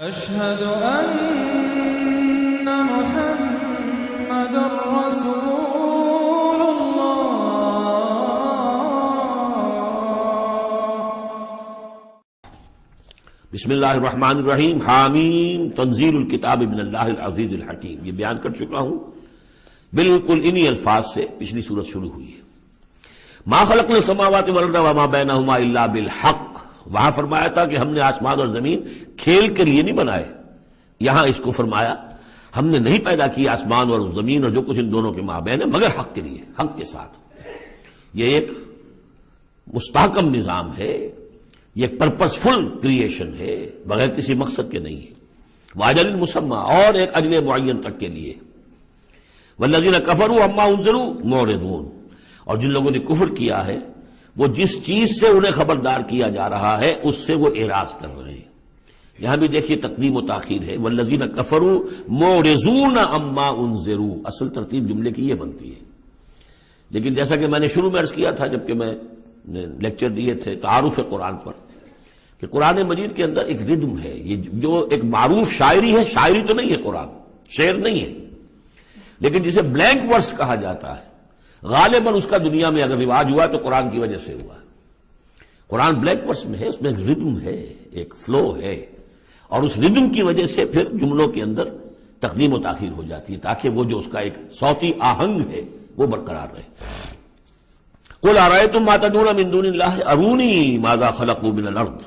أشهد أن محمد رسول الله. بسم اللہ الرحمن الرحیم. حامیم تنزیل الکتاب من اللہ العزیز الحکیم. یہ بیان کر چکا ہوں بالکل انہی الفاظ سے پچھلی سورت شروع ہوئی ہے. ما خلقنا السماوات والارض وما بینہما الا بالحق. وہاں فرمایا تھا کہ ہم نے آسمان اور زمین کھیل کے لیے نہیں بنائے. یہاں اس کو فرمایا ہم نے نہیں پیدا کیا آسمان اور زمین اور جو کچھ ان دونوں کے مابین ہے مگر حق کے لیے، حق کے ساتھ. یہ ایک مستحکم نظام ہے، یہ ایک پرپسفل کریشن ہے، بغیر کسی مقصد کے نہیں ہے. واجل مسمى، اور ایک اجل معین تک کے لیے. والذین کفروا عما انذروا معرضون. اور جن لوگوں نے کفر کیا ہے وہ جس چیز سے انہیں خبردار کیا جا رہا ہے اس سے وہ اعراض کر رہے ہیں. یہاں بھی دیکھیے تقدیم و تاخیر ہے. والذین کفروا معرضون عما انذروا. اصل ترتیب جملے کی یہ بنتی ہے، لیکن جیسا کہ میں نے شروع میں عرض کیا تھا جبکہ میں نے لیکچر دیے تھے تعارف قرآن پر، کہ قرآن مجید کے اندر ایک ردم ہے. یہ جو ایک معروف شاعری ہے، شاعری تو نہیں ہے، قرآن شعر نہیں ہے، لیکن جسے بلینک ورس کہا جاتا ہے. غالباً اس کا دنیا میں اگر رواج ہوا تو قرآن کی وجہ سے ہوا. قرآن بلینک ورس میں ہے، اس میں ایک ردم ہے، ایک فلو ہے، اور اس ردم کی وجہ سے پھر جملوں کے اندر تقدیم و تاخیر ہو جاتی ہے تاکہ وہ جو اس کا ایک صوتی آہنگ ہے وہ برقرار رہے. قل ارأیتم ما تدعون من دون اللہ ارونی ماذا خلقوا من الارض.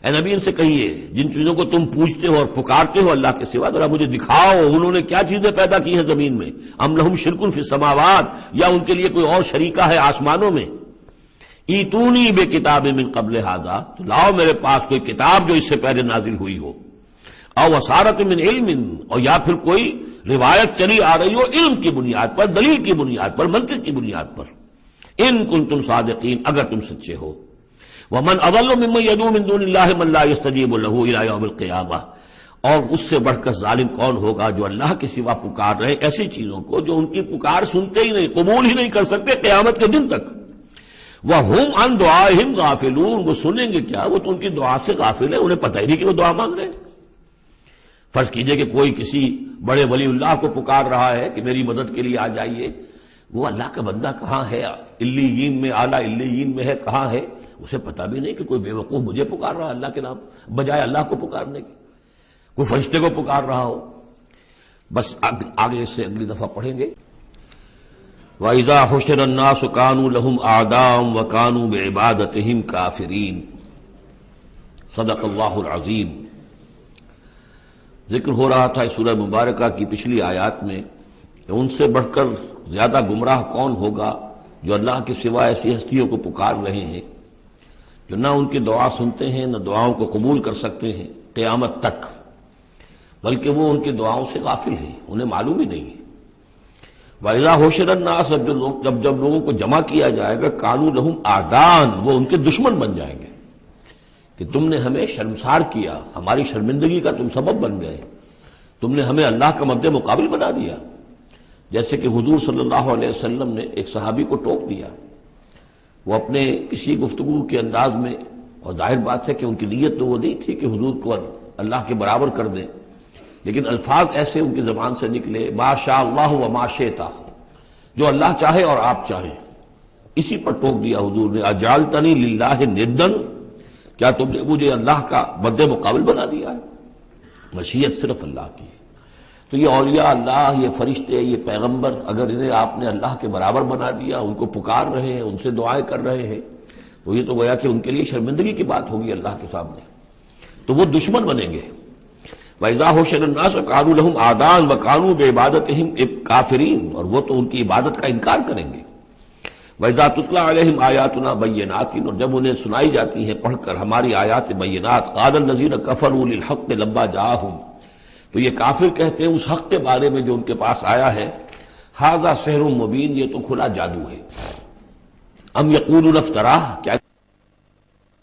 اے نبی ان سے کہیے جن چیزوں کو تم پوچھتے ہو اور پکارتے ہو اللہ کے سوا، ذرا مجھے دکھاؤ انہوں نے کیا چیزیں پیدا کی ہیں زمین میں. ام لہم شرک فی السماوات، یا ان کے لیے کوئی اور شریکہ ہے آسمانوں میں. ایتونی بے کتاب من قبل ھذا، تو لاؤ میرے پاس کوئی کتاب جو اس سے پہلے نازل ہوئی ہو. او اثارۃ من علم، اور یا پھر کوئی روایت چلی آ رہی ہو علم کی بنیاد پر، دلیل کی بنیاد پر، منطق کی بنیاد پر. ان کنتم صادقین، اگر تم سچے ہو. ومن اضل ممن يدعو من دون الله من لا يستجيب له الى يوم القيامه. اور اس سے بڑھ کر ظالم کون ہوگا جو اللہ کے سوا پکار رہے ایسی چیزوں کو جو ان کی پکار سنتے ہی نہیں، قبول ہی نہیں کر سکتے قیامت کے دن تک. وهم عن دعائهم غافلون، وہ سنیں گے کیا، وہ تو ان کی دعا سے غافل ہیں، انہیں پتہ ہی نہیں کہ وہ دعا مانگ رہے ہیں. فرض کیجئے کہ کوئی کسی بڑے ولی اللہ کو پکار رہا ہے کہ میری مدد کے لیے آ جائیے. وہ اللہ کا بندہ کہاں ہے، علیین میں، اعلیٰ علیین میں ہے، کہاں ہے، اسے پتہ بھی نہیں کہ کوئی بے وقوف مجھے پکار رہا ہے اللہ کے نام بجائے اللہ کو پکارنے کے، کوئی فرشتے کو پکار رہا ہو. بس آگے اس سے اگلی دفعہ پڑھیں گے. وَإِذَا حُشِرَ النَّاسُ كَانُوا لَهُمْ أَعْدَاءً وَكَانُوا بِعِبَادَتِهِمْ كَافِرِينَ. صدق اللہ العظیم. ذکر ہو رہا تھا اس سورہ مبارکہ کی پچھلی آیات میں کہ ان سے بڑھ کر زیادہ گمراہ کون ہوگا جو اللہ کے سوا ایسی ہستیوں کو پکار رہے ہیں جو نہ ان کی دعا سنتے ہیں، نہ دعاؤں کو قبول کر سکتے ہیں قیامت تک، بلکہ وہ ان کی دعاؤں سے غافل ہیں، انہیں معلوم ہی نہیں ہے. وَإِذَا حُشِرَ النَّاسُ، جب لوگوں کو جمع کیا جائے گا، كَانُوا لَهُمْ أَعْدَاءً، وہ ان کے دشمن بن جائیں گے کہ تم نے ہمیں شرمسار کیا، ہماری شرمندگی کا تم سبب بن گئے، تم نے ہمیں اللہ کا مد مقابل بنا دیا. جیسے کہ حضور صلی اللہ علیہ وسلم نے ایک صحابی کو ٹوک دیا، وہ اپنے کسی گفتگو کے انداز میں، اور ظاہر بات ہے کہ ان کی نیت تو وہ نہیں تھی کہ حضور کو اللہ کے برابر کر دیں، لیکن الفاظ ایسے ان کی زبان سے نکلے، ما شاء اللہ و ما شئت، جو اللہ چاہے اور آپ چاہیں. اسی پر ٹوک دیا حضور نے، اجعلتنی للہ ندًا، کیا تم نے مجھے اللہ کا مد مقابل بنا دیا ہے. مشیت صرف اللہ کی ہے. تو یہ اولیاء اللہ، یہ فرشتے، یہ پیغمبر، اگر انہیں آپ نے اللہ کے برابر بنا دیا، ان کو پکار رہے ہیں، ان سے دعائیں کر رہے ہیں، تو یہ تو گویا کہ ان کے لیے شرمندگی کی بات ہوگی اللہ کے سامنے، تو وہ دشمن بنیں گے. وَإِذَا حُشِرَ النَّاسُ كَانُوا لَهُمْ أَعْدَاءً وَكَانُوا بِعِبَادَتِهِمْ كَافِرِينَ، اور وہ تو ان کی عبادت کا انکار کریں گے. وَإِذَا تُتْلَىٰ عَلَيْهِمْ آيَاتُنَا بَيِّنَاتٍ، اور جب انہیں سنائی جاتی ہیں پڑھ کر ہماری آیات بینات، قَالَ الَّذِينَ كَفَرُوا لِلْحَقِّ لَمَّا جَاءَهُمْ، تو یہ کافر کہتے ہیں اس حق کے بارے میں جو ان کے پاس آیا ہے، ھذا سحر مبین، یہ تو کھلا جادو ہے. ام یقولون افتراہ، کیا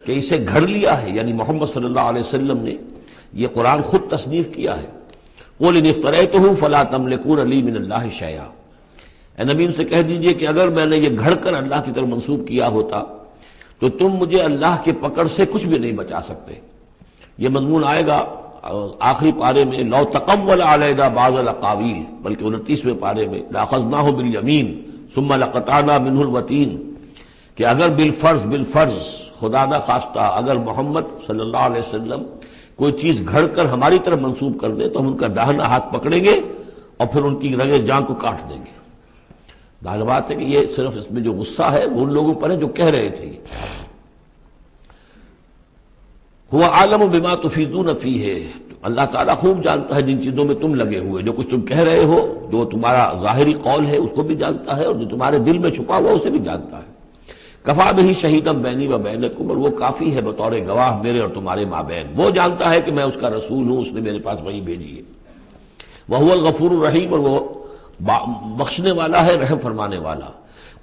کہ اسے گھڑ لیا ہے، یعنی محمد صلی اللہ علیہ وسلم نے یہ قرآن خود تصنیف کیا ہے. قل ان افتریتہ فلا تملکون لی من اللہ شیئا. اے نبی ان سے کہہ دیجئے کہ اگر میں نے یہ گھڑ کر اللہ کی طرف منسوب کیا ہوتا تو تم مجھے اللہ کے پکڑ سے کچھ بھی نہیں بچا سکتے. یہ مضمون آئے گا آخری پارے میں لو تقول علینا بعض الاقاویل، بلکہ 29ویں پارے میں لاخذناہ بالیمین ثم لقطعنا منہ الوتین، کہ اگر بالفرض خدا نہ خواستہ اگر محمد صلی اللہ علیہ وسلم کوئی چیز گھڑ کر ہماری طرف منسوب کر دیں تو ہم ان کا داہنا ہاتھ پکڑیں گے اور پھر ان کی رگے جان کو کاٹ دیں گے۔ ظاہر بات ہے کہ یہ صرف اس میں جو غصہ ہے وہ ان لوگوں پر ہے جو کہہ رہے تھے۔ هو عالم بما تفیضون فیہ، اللہ تعالیٰ خوب جانتا ہے جن چیزوں میں تم لگے ہوئے، جو کچھ تم کہہ رہے ہو، جو تمہارا ظاہری قول ہے اس کو بھی جانتا ہے، اور جو تمہارے دل میں چھپا ہوا اسے بھی جانتا ہے۔ کفا بہ شہیدا بینی و بینکم، اور وہ کافی ہے بطور گواہ میرے اور تمہارے مابین، وہ جانتا ہے کہ میں اس کا رسول ہوں، اس نے میرے پاس وحی بھیجی ہے۔ وہو الغفور الرحیم، اور وہ بخشنے والا ہے، رحم فرمانے والا۔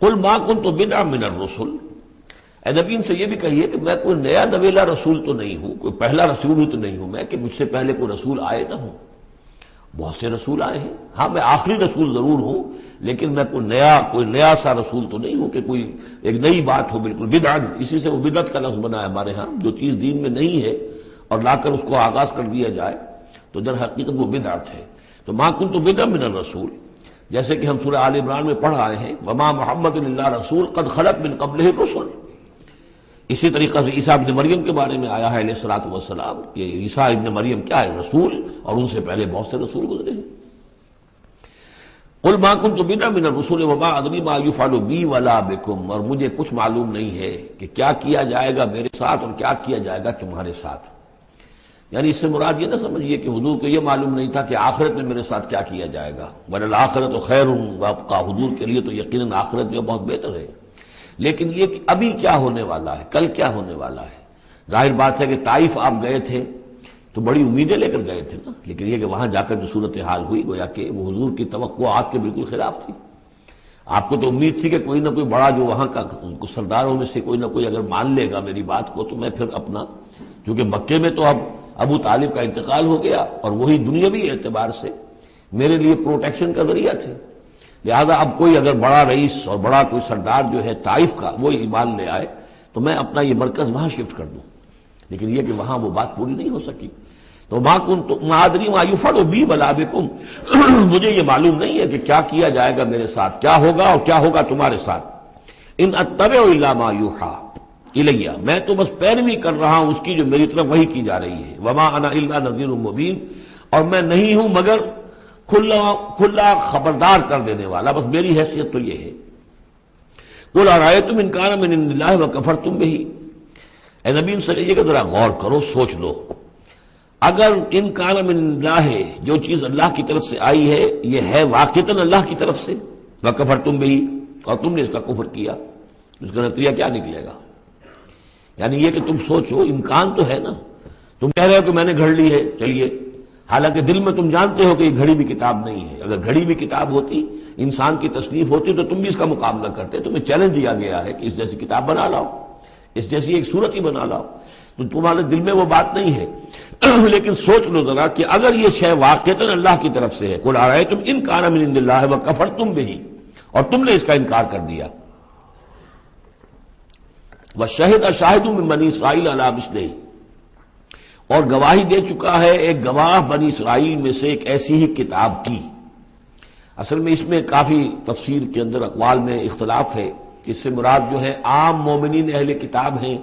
قل ما کنت بدعا من الرسل، اے نبی ان سے یہ بھی کہیے کہ میں کوئی نیا نویلا رسول تو نہیں ہوں، کوئی پہلا رسول ہوں تو نہیں ہوں میں کہ مجھ سے پہلے کوئی رسول آئے نہ ہوں۔ بہت سے رسول آئے ہیں، ہاں میں آخری رسول ضرور ہوں، لیکن میں کوئی نیا سا رسول تو نہیں ہوں کہ کوئی ایک نئی بات ہو بالکل۔ بدعت، اسی سے وہ بدعت کا لفظ بنا ہے ہمارے ہاں، جو چیز دین میں نہیں ہے اور لا کر اس کو آغاز کر دیا جائے تو در حقیقت وہ بدعت ہے۔ تو ما کنت بدعا من الرسول، جیسے کہ ہم سورہ آل عمران میں پڑھ آئے ہیں، وما محمد الا رسول قد خلت من قبلہ الرسل۔ اسی طریقہ سے عیسیٰ ابن مریم کے بارے میں آیا ہے علیہ الصلوۃ والسلام کہ عیسیٰ ابن مریم کیا ہے؟ رسول، اور ان سے پہلے بہت سے رسول گزرے ہیں۔ قل ما كنت بدعا من الرسل وما ادری ما يفعل بي ولا بكم، اور مجھے کچھ معلوم نہیں ہے کہ کیا کیا جائے گا میرے ساتھ اور کیا کیا جائے گا تمہارے ساتھ۔ یعنی اس سے مراد یہ نہ سمجھیے کہ حضور کو یہ معلوم نہیں تھا کہ آخرت میں میرے ساتھ کیا کیا جائے گا، وَلَلْآخِرَةُ خَيْرٌ وَأَبْقَىٰ، حضور کے لیے تو یقیناً آخرت جو بہت بہتر ہے، لیکن یہ کہ ابھی کیا ہونے والا ہے، کل کیا ہونے والا ہے۔ ظاہر بات ہے کہ طائف آپ گئے تھے تو بڑی امیدیں لے کر گئے تھے نا، لیکن یہ کہ وہاں جا کر جو صورتحال ہوئی گویا کہ وہ حضور کی توقعات کے بالکل خلاف تھی۔ آپ کو تو امید تھی کہ کوئی نہ کوئی بڑا جو وہاں کا سرداروں میں سے کوئی نہ کوئی اگر مان لے گا میری بات کو تو میں پھر اپنا، چونکہ مکے میں تو اب ابو طالب کا انتقال ہو گیا اور وہی دنیاوی اعتبار سے میرے لیے پروٹیکشن کا ذریعہ تھے، لہذا اب کوئی اگر بڑا رئیس اور بڑا کوئی سردار جو ہے طائف کا وہ ایمان لے آئے تو میں اپنا یہ مرکز وہاں شفٹ کر دوں، لیکن یہ کہ وہاں وہ بات پوری نہیں ہو سکی۔ تو ما ادری ما یفعل بی ولا بکم، مجھے یہ معلوم نہیں ہے کہ کیا کیا جائے گا میرے ساتھ، کیا ہوگا اور کیا ہوگا تمہارے ساتھ۔ ان اتبع الا ما یوحی الیہ، میں تو بس پیروی کر رہا ہوں اس کی جو میری طرف وحی کی جا رہی ہے۔ وما انا الا نذیر مبین، اور میں نہیں ہوں مگر کھلا خبردار کر دینے والا، بس میری حیثیت تو یہ ہے۔ قل ارأیتم ان کان من عند اللہ وکفرتم بہ، اے نبی ان سے کہیے کہ ذرا غور کرو، سوچ لو، اگر ان کان من عند اللہ، جو چیز اللہ کی طرف سے آئی ہے یہ ہے واقعتاً اللہ کی طرف سے، وکفرتم بہ، اور تم نے اس کا کفر کیا، اس کا نتیجہ کیا نکلے گا؟ یعنی یہ کہ تم سوچو، امکان تو ہے نا، تم کہہ رہے ہو کہ میں نے گھڑ لی ہے، چلیے، حالانکہ دل میں تم جانتے ہو کہ یہ گھڑی بھی کتاب نہیں ہے، اگر گھڑی بھی کتاب ہوتی، انسان کی تصنیف ہوتی تو تم بھی اس کا مقابلہ کرتے، تمہیں چیلنج دیا گیا ہے کہ اس جیسی کتاب بنا لاؤ، اس جیسی ایک صورت ہی بنا لاؤ، تو تمہارے دل میں وہ بات نہیں ہے۔ لیکن سوچ لو ذرا کہ اگر یہ شے واقعتاً اللہ کی طرف سے ہے، قل ارأیتم ان کان من عند اللہ وکفرتم بہ، اور تم نے اس کا انکار کر دیا، وشہد شاہد من بنی اسرائیل علی مثلہ، اور گواہی دے چکا ہے ایک گواہ بنی اسرائیل میں سے ایک ایسی ہی کتاب کی۔ اصل میں اس میں کافی تفسیر کے اندر اقوال میں اختلاف ہے، اس سے مراد جو ہے عام مومنین اہل کتاب ہیں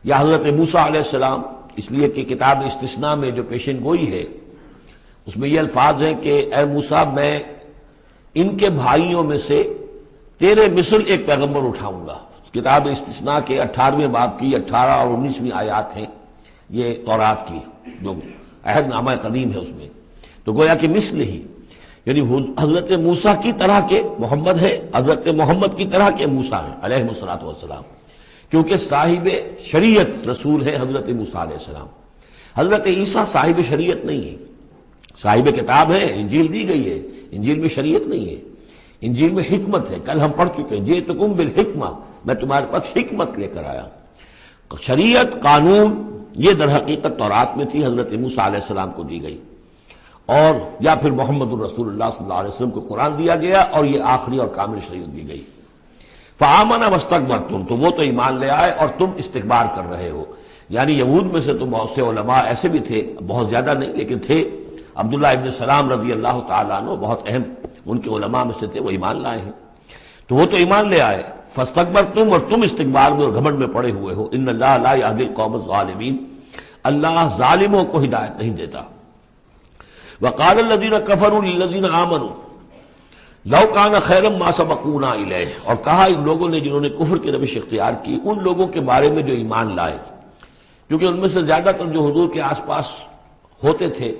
یا حضرت موسیٰ علیہ السلام، اس لیے کہ کتاب استثناء میں جو پیشن گوئی ہے اس میں یہ الفاظ ہیں کہ اے موسیٰ میں ان کے بھائیوں میں سے تیرے مثل ایک پیغمبر اٹھاؤں گا۔ کتاب استثناء کے 18ویں باب کی 18 اور 19ویں آیات ہیں یہ تورات کی، جو عہد نامہ قدیم ہے اس میں، تو گویا کہ مثل ہی، یعنی حضرت موسیٰ کی طرح کے محمد ہے، حضرت محمد کی طرح کے موسیٰ ہیں علیہ الصلوۃ والسلام، کیونکہ صاحب شریعت رسول ہے حضرت موسیٰ علیہ السلام۔ حضرت عیسیٰ صاحب شریعت نہیں ہے، صاحب کتاب ہے، انجیل دی گئی ہے، انجیل میں شریعت نہیں ہے، انجیل میں حکمت ہے، کل ہم پڑھ چکے ہیں جئتکم بالحکمہ، میں تمہارے پاس حکمت لے کر آیا۔ شریعت، قانون، یہ در حقیقت تورات میں تھی، حضرت موسیٰ علیہ السلام کو دی گئی، اور یا پھر محمد الرسول اللہ صلی اللہ علیہ وسلم کو قرآن دیا گیا اور یہ آخری اور کامل شریعت دی گئی۔ فآمن واستکبرتم، تو وہ تو ایمان لے آئے اور تم استکبار کر رہے ہو، یعنی یہود میں سے تو بہت سے علماء ایسے بھی تھے، بہت زیادہ نہیں لیکن تھے، عبداللہ ابن سلام رضی اللہ تعالیٰ عنہ بہت اہم ان کے علماء میں سے تھے، وہ ایمان لائے ہیں۔ تو وہ تو ایمان لے آئے، فاستکبرتم، اور تم استکبار میں اور گھمنڈ میں پڑے ہوئے ہو، ان اللہ لا یہدی القوم الظالمین، اللہ ظالموں کو ہدایت نہیں دیتا۔ وقال الذین کفروا للذین آمنوا لو کان خیرا ما سبقونا الیہ، اور کہا ان لوگوں نے جنہوں نے کفر کی روش اختیار کی ان لوگوں کے بارے میں جو ایمان لائے، کیونکہ ان میں سے زیادہ تر جو حضور کے آس پاس ہوتے تھے،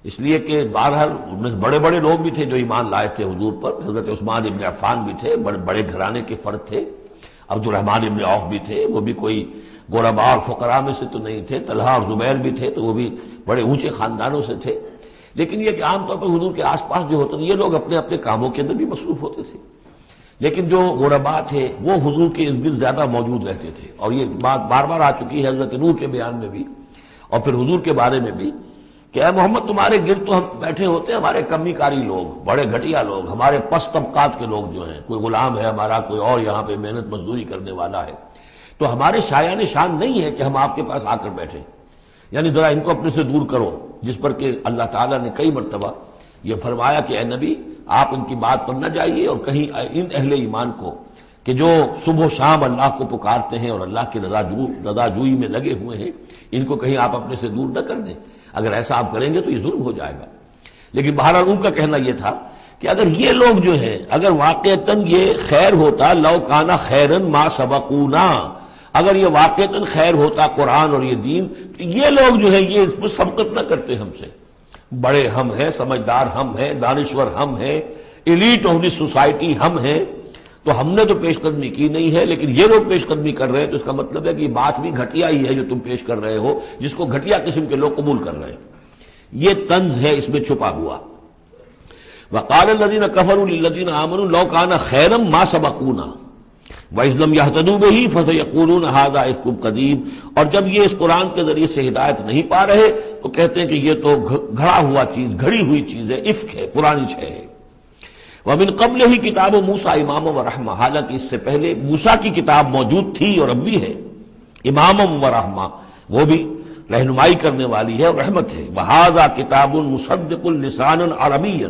اس لیے کہ بہرحال ان میں بڑے بڑے لوگ بھی تھے جو ایمان لائے تھے حضور پر، حضرت عثمان ابن عفان بھی تھے، بڑے بڑے گھرانے کے فرد تھے، عبد الرحمن ابن عوف بھی تھے، وہ بھی کوئی غرباء اور فقراء میں سے تو نہیں تھے، طلحہ اور زبیر بھی تھے تو وہ بھی بڑے اونچے خاندانوں سے تھے، لیکن یہ کہ عام طور پر حضور کے آس پاس جو ہوتے ہیں یہ لوگ اپنے اپنے کاموں کے اندر بھی مصروف ہوتے تھے، لیکن جو غرباء تھے وہ حضور کے ارد گرد زیادہ موجود رہتے تھے، اور یہ بات بار بار آ چکی ہے حضرت نوح کے بیان میں بھی اور پھر حضور کے بارے میں بھی کہ اے محمد تمہارے گرد تو ہم بیٹھے ہوتے ہیں ہمارے کمی کاری لوگ، بڑے گھٹیا لوگ، ہمارے پست طبقات کے لوگ جو ہیں، کوئی غلام ہے ہمارا، کوئی اور یہاں پہ محنت مزدوری کرنے والا ہے، تو ہمارے شایان شان نہیں ہے کہ ہم آپ کے پاس آ کر بیٹھیں، یعنی ذرا ان کو اپنے سے دور کرو، جس پر کہ اللہ تعالیٰ نے کئی مرتبہ یہ فرمایا کہ اے نبی آپ ان کی بات پر نہ جائیے، اور کہیں ان اہل ایمان کو کہ جو صبح و شام اللہ کو پکارتے ہیں اور اللہ کی رضا جوئی میں لگے ہوئے ہیں، ان کو کہیں آپ اپنے سے دور نہ کر دیں، اگر ایسا آپ کریں گے تو یہ ظلم ہو جائے گا۔ لیکن بہرحال ان کا کہنا یہ تھا کہ اگر یہ لوگ جو ہیں، اگر واقعتاً یہ خیر ہوتا، لو کانا خیرن ما سبقونا، اگر یہ واقعتاً خیر ہوتا قرآن اور یہ دین، تو یہ لوگ جو ہیں یہ اس میں سبقت نہ کرتے ہم سے، بڑے ہم ہیں، سمجھدار ہم ہیں، دانشور ہم ہیں، ایلیٹ آف دی سوسائٹی ہم ہیں، تو ہم نے تو پیش قدمی کی نہیں ہے، لیکن یہ لوگ پیش قدمی کر رہے ہیں، تو اس کا مطلب ہے کہ یہ بات بھی گھٹیا ہی ہے جو تم پیش کر رہے ہو، جس کو گھٹیا قسم کے لوگ قبول کر رہے ہیں۔ یہ طنز ہے اس میں چھپا ہوا۔ وقال الذین کفروا للذین آمنوا لو کان خیرا ما سبقونا وَإِذْ لَمْ يَهْتَدُوا بِهِ فَسَيَقُولُونَ هَذَا إِفْكٌ قَدِيمٌ، اور جب یہ اس قرآن کے ذریعے سے ہدایت نہیں پا رہے تو کہتے ہیں کہ یہ تو گھڑا ہوا چیز، گھڑی ہوئی چیز ہے، افک ہے، پرانی شے ہے۔ وَمِن قَبْلِهِ کتاب موسیٰ اماما ورحمہ، حالانکہ اس سے پہلے موسیٰ کی کتاب موجود تھی اور اب بھی ہے، اماما ورحمہ، وہ بھی رہنمائی کرنے والی ہے اور رحمت ہے۔ وَهَذَا کتاب مصدق لسانا عربیا،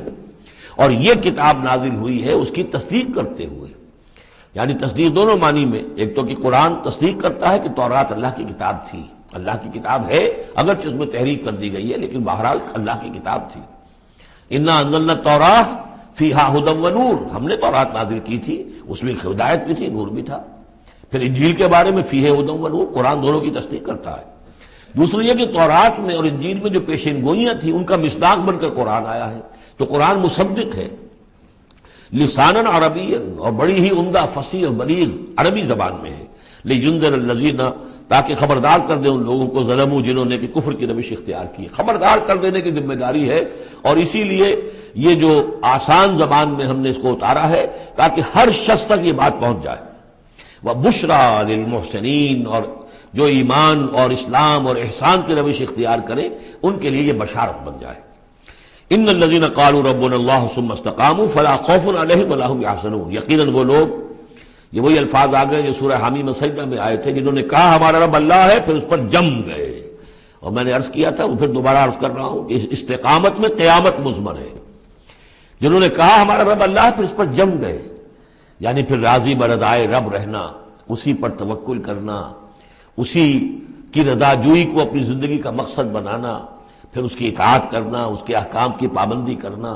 اور یہ کتاب نازل ہوئی ہے اس کی تصدیق کرتے ہوئے، یعنی تصدیق دونوں معنی میں، ایک تو کہ قرآن تصدیق کرتا ہے کہ تورات اللہ کی کتاب تھی، اللہ کی کتاب ہے، اگرچہ اس میں تحریف کر دی گئی ہے لیکن بہرحال اللہ کی کتاب تھی۔ انا انزلنا التوراۃ فیہا ھدی ونور، ہم نے تورات نازل کی تھی، اس میں ہدایت بھی تھی، نور بھی تھا۔ پھر انجیل کے بارے میں فیہ ھدی ونور، قرآن دونوں کی تصدیق کرتا ہے۔ دوسری یہ کہ تورات میں اور انجیل میں جو پیشین گوئیاں تھیں ان کا مصداق بن کر قرآن آیا ہے، تو قرآن مصدق ہے لساناً عربیاً، اور بڑی ہی عمدہ فصیح اور بلیغ عربی زبان میں ہے، لِيُنذِرَ الَّذِينَ، تاکہ خبردار کر دیں ان لوگوں کو ظلموا، جنہوں نے کہ کفر کی روش اختیار کی، خبردار کر دینے کی ذمہ داری ہے، اور اسی لیے یہ جو آسان زبان میں ہم نے اس کو اتارا ہے تاکہ ہر شخص تک یہ بات پہنچ جائے۔ وَبُشْرَىٰ لِلْمُحْسِنِينَ، اور جو ایمان اور اسلام اور احسان کی روش اختیار کریں ان کے لیے یہ بشارت بن جائے۔ ان الذين قالوا ربنا الله ثم استقاموا فلا خوف عليهم ولا هم يحزنون، یقیناً وہ لوگ، یہ وہی الفاظ آ گئے جو سورہ حمیم سجدہ میں آئے تھے، جنہوں نے کہا ہمارا رب اللہ ہے پھر اس پر جم گئے، اور میں نے عرض کیا تھا وہ پھر دوبارہ عرض کر رہا ہوں کہ استقامت میں قیامت مضمر ہے، جنہوں نے کہا ہمارا رب اللہ ہے پھر اس پر جم گئے، یعنی پھر راضی برضائے رب رہنا، اسی پر توکل کرنا، اسی کی رضا جوئی کو اپنی زندگی کا مقصد بنانا، پھر اس کی اطاعت کرنا، اس کے احکام کی پابندی کرنا،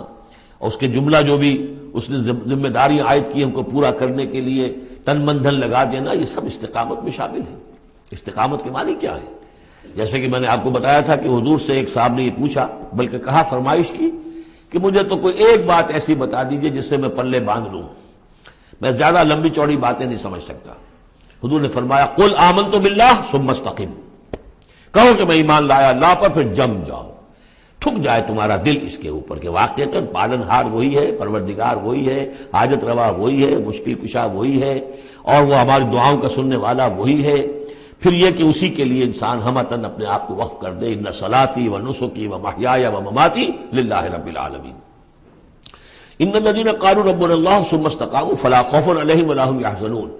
اور اس کے جملہ جو بھی اس نے ذمہ داریاں عائد کی ان کو پورا کرنے کے لیے تن من دھن لگا دینا، یہ سب استقامت میں شامل ہے۔ استقامت کے معنی کیا ہے؟ جیسے کہ میں نے آپ کو بتایا تھا کہ حضور سے ایک صاحب نے یہ پوچھا، بلکہ کہا، فرمائش کی کہ مجھے تو کوئی ایک بات ایسی بتا دیجئے جس سے میں پلے باندھ لوں، میں زیادہ لمبی چوڑی باتیں نہیں سمجھ سکتا۔ حضور نے فرمایا قل آمنت باللہ ثم استقم، کہو کہ میں ایمان لایا اللہ پر پھر جم جاؤ، ٹھک جائے تمہارا دل اس کے اوپر کہ واقعتاً پالن ہار وہی ہے، پروردگار وہی ہے، حاجت روا وہی ہے، مشکل کشا وہی ہے، اور وہ ہماری دعاؤں کا سننے والا وہی ہے۔ پھر یہ کہ اسی کے لیے انسان ہمتاً اپنے آپ کو وقف کر دے، ان صلاتی و نسکی و محیای و مماتی للہ رب العالمین۔ ان الذین قالوا ربنا اللہ ثم استقاموا فلا خوف علیہم ولا هم یحزنون،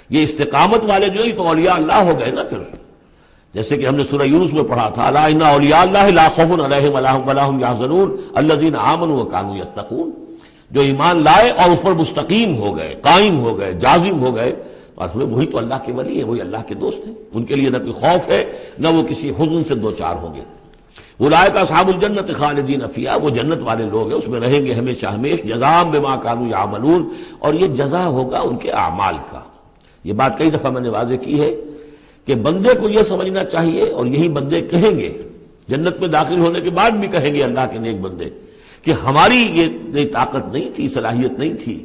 یہ استقامت والے جو ہی تو اولیاء اللہ ہو گئے نا، پھر جیسے کہ ہم نے سورہ یونس میں پڑھا تھا، الا ان اولیاء اللہ لا خوف علیہم ولا هم يحزنون الذین آمنوا وكانوا يتقون، جو ایمان لائے اور اس پر مستقیم ہو گئے، قائم ہو گئے، جازم ہو گئے، اور وہی تو اللہ کے ولی ہیں، وہی اللہ کے دوست ہیں، ان کے لیے نہ کوئی خوف ہے نہ وہ کسی حزن سے دوچار ہوں گے۔ اولئک اصحاب الجنت خالدین فیہا، وہ جنت والے لوگ ہیں، اس میں رہیں گے ہمیشہ ہمیش، جزاء بما كانوا يعملون، اور یہ جزا ہوگا ان کے اعمال کا۔ یہ بات کئی دفعہ میں نے واضح کی ہے کہ بندے کو یہ سمجھنا چاہیے، اور یہی بندے کہیں گے جنت میں داخل ہونے کے بعد بھی کہیں گے اللہ کے نیک بندے کہ ہماری یہ طاقت نہیں تھی، صلاحیت نہیں تھی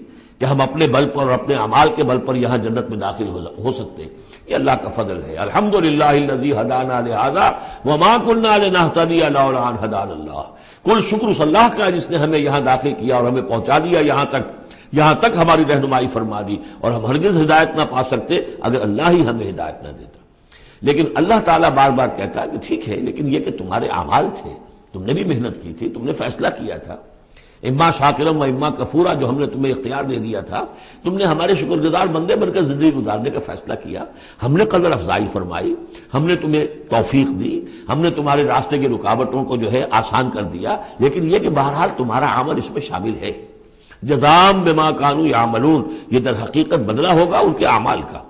کہ ہم اپنے بل پر اور اپنے اعمال کے بل پر یہاں جنت میں داخل ہو سکتے، یہ اللہ کا فضل ہے۔ الحمدللہ الذی ہدانا لہذا وما كنا لنہتدی لولا ان ہدانا اللہ، کل شکر اس اللہ کا جس نے ہمیں یہاں داخل کیا اور ہمیں پہنچا دیا یہاں تک ہماری رہنمائی فرما دی، اور ہم ہرگز ہدایت نہ پا سکتے اگر اللہ ہی ہمیں ہدایت نہ دیتا۔ لیکن اللہ تعالیٰ بار بار کہتا ہے کہ ٹھیک ہے، لیکن یہ کہ تمہارے اعمال تھے، تم نے بھی محنت کی تھی، تم نے فیصلہ کیا تھا، اما شاکرم و اما کفورا، جو ہم نے تمہیں اختیار دے دیا تھا، تم نے ہمارے شکر گزار بندے بن کر زندگی گزارنے کا فیصلہ کیا، ہم نے قدر افزائی فرمائی، ہم نے تمہیں توفیق دی، ہم نے تمہارے راستے کی رکاوٹوں کو جو ہے آسان کر دیا، لیکن یہ کہ بہرحال تمہارا عمل اس میں شامل ہے۔ جزاء بما كانوا يعملون، یہ در حقیقت بدلہ ہوگا ان کے اعمال کا۔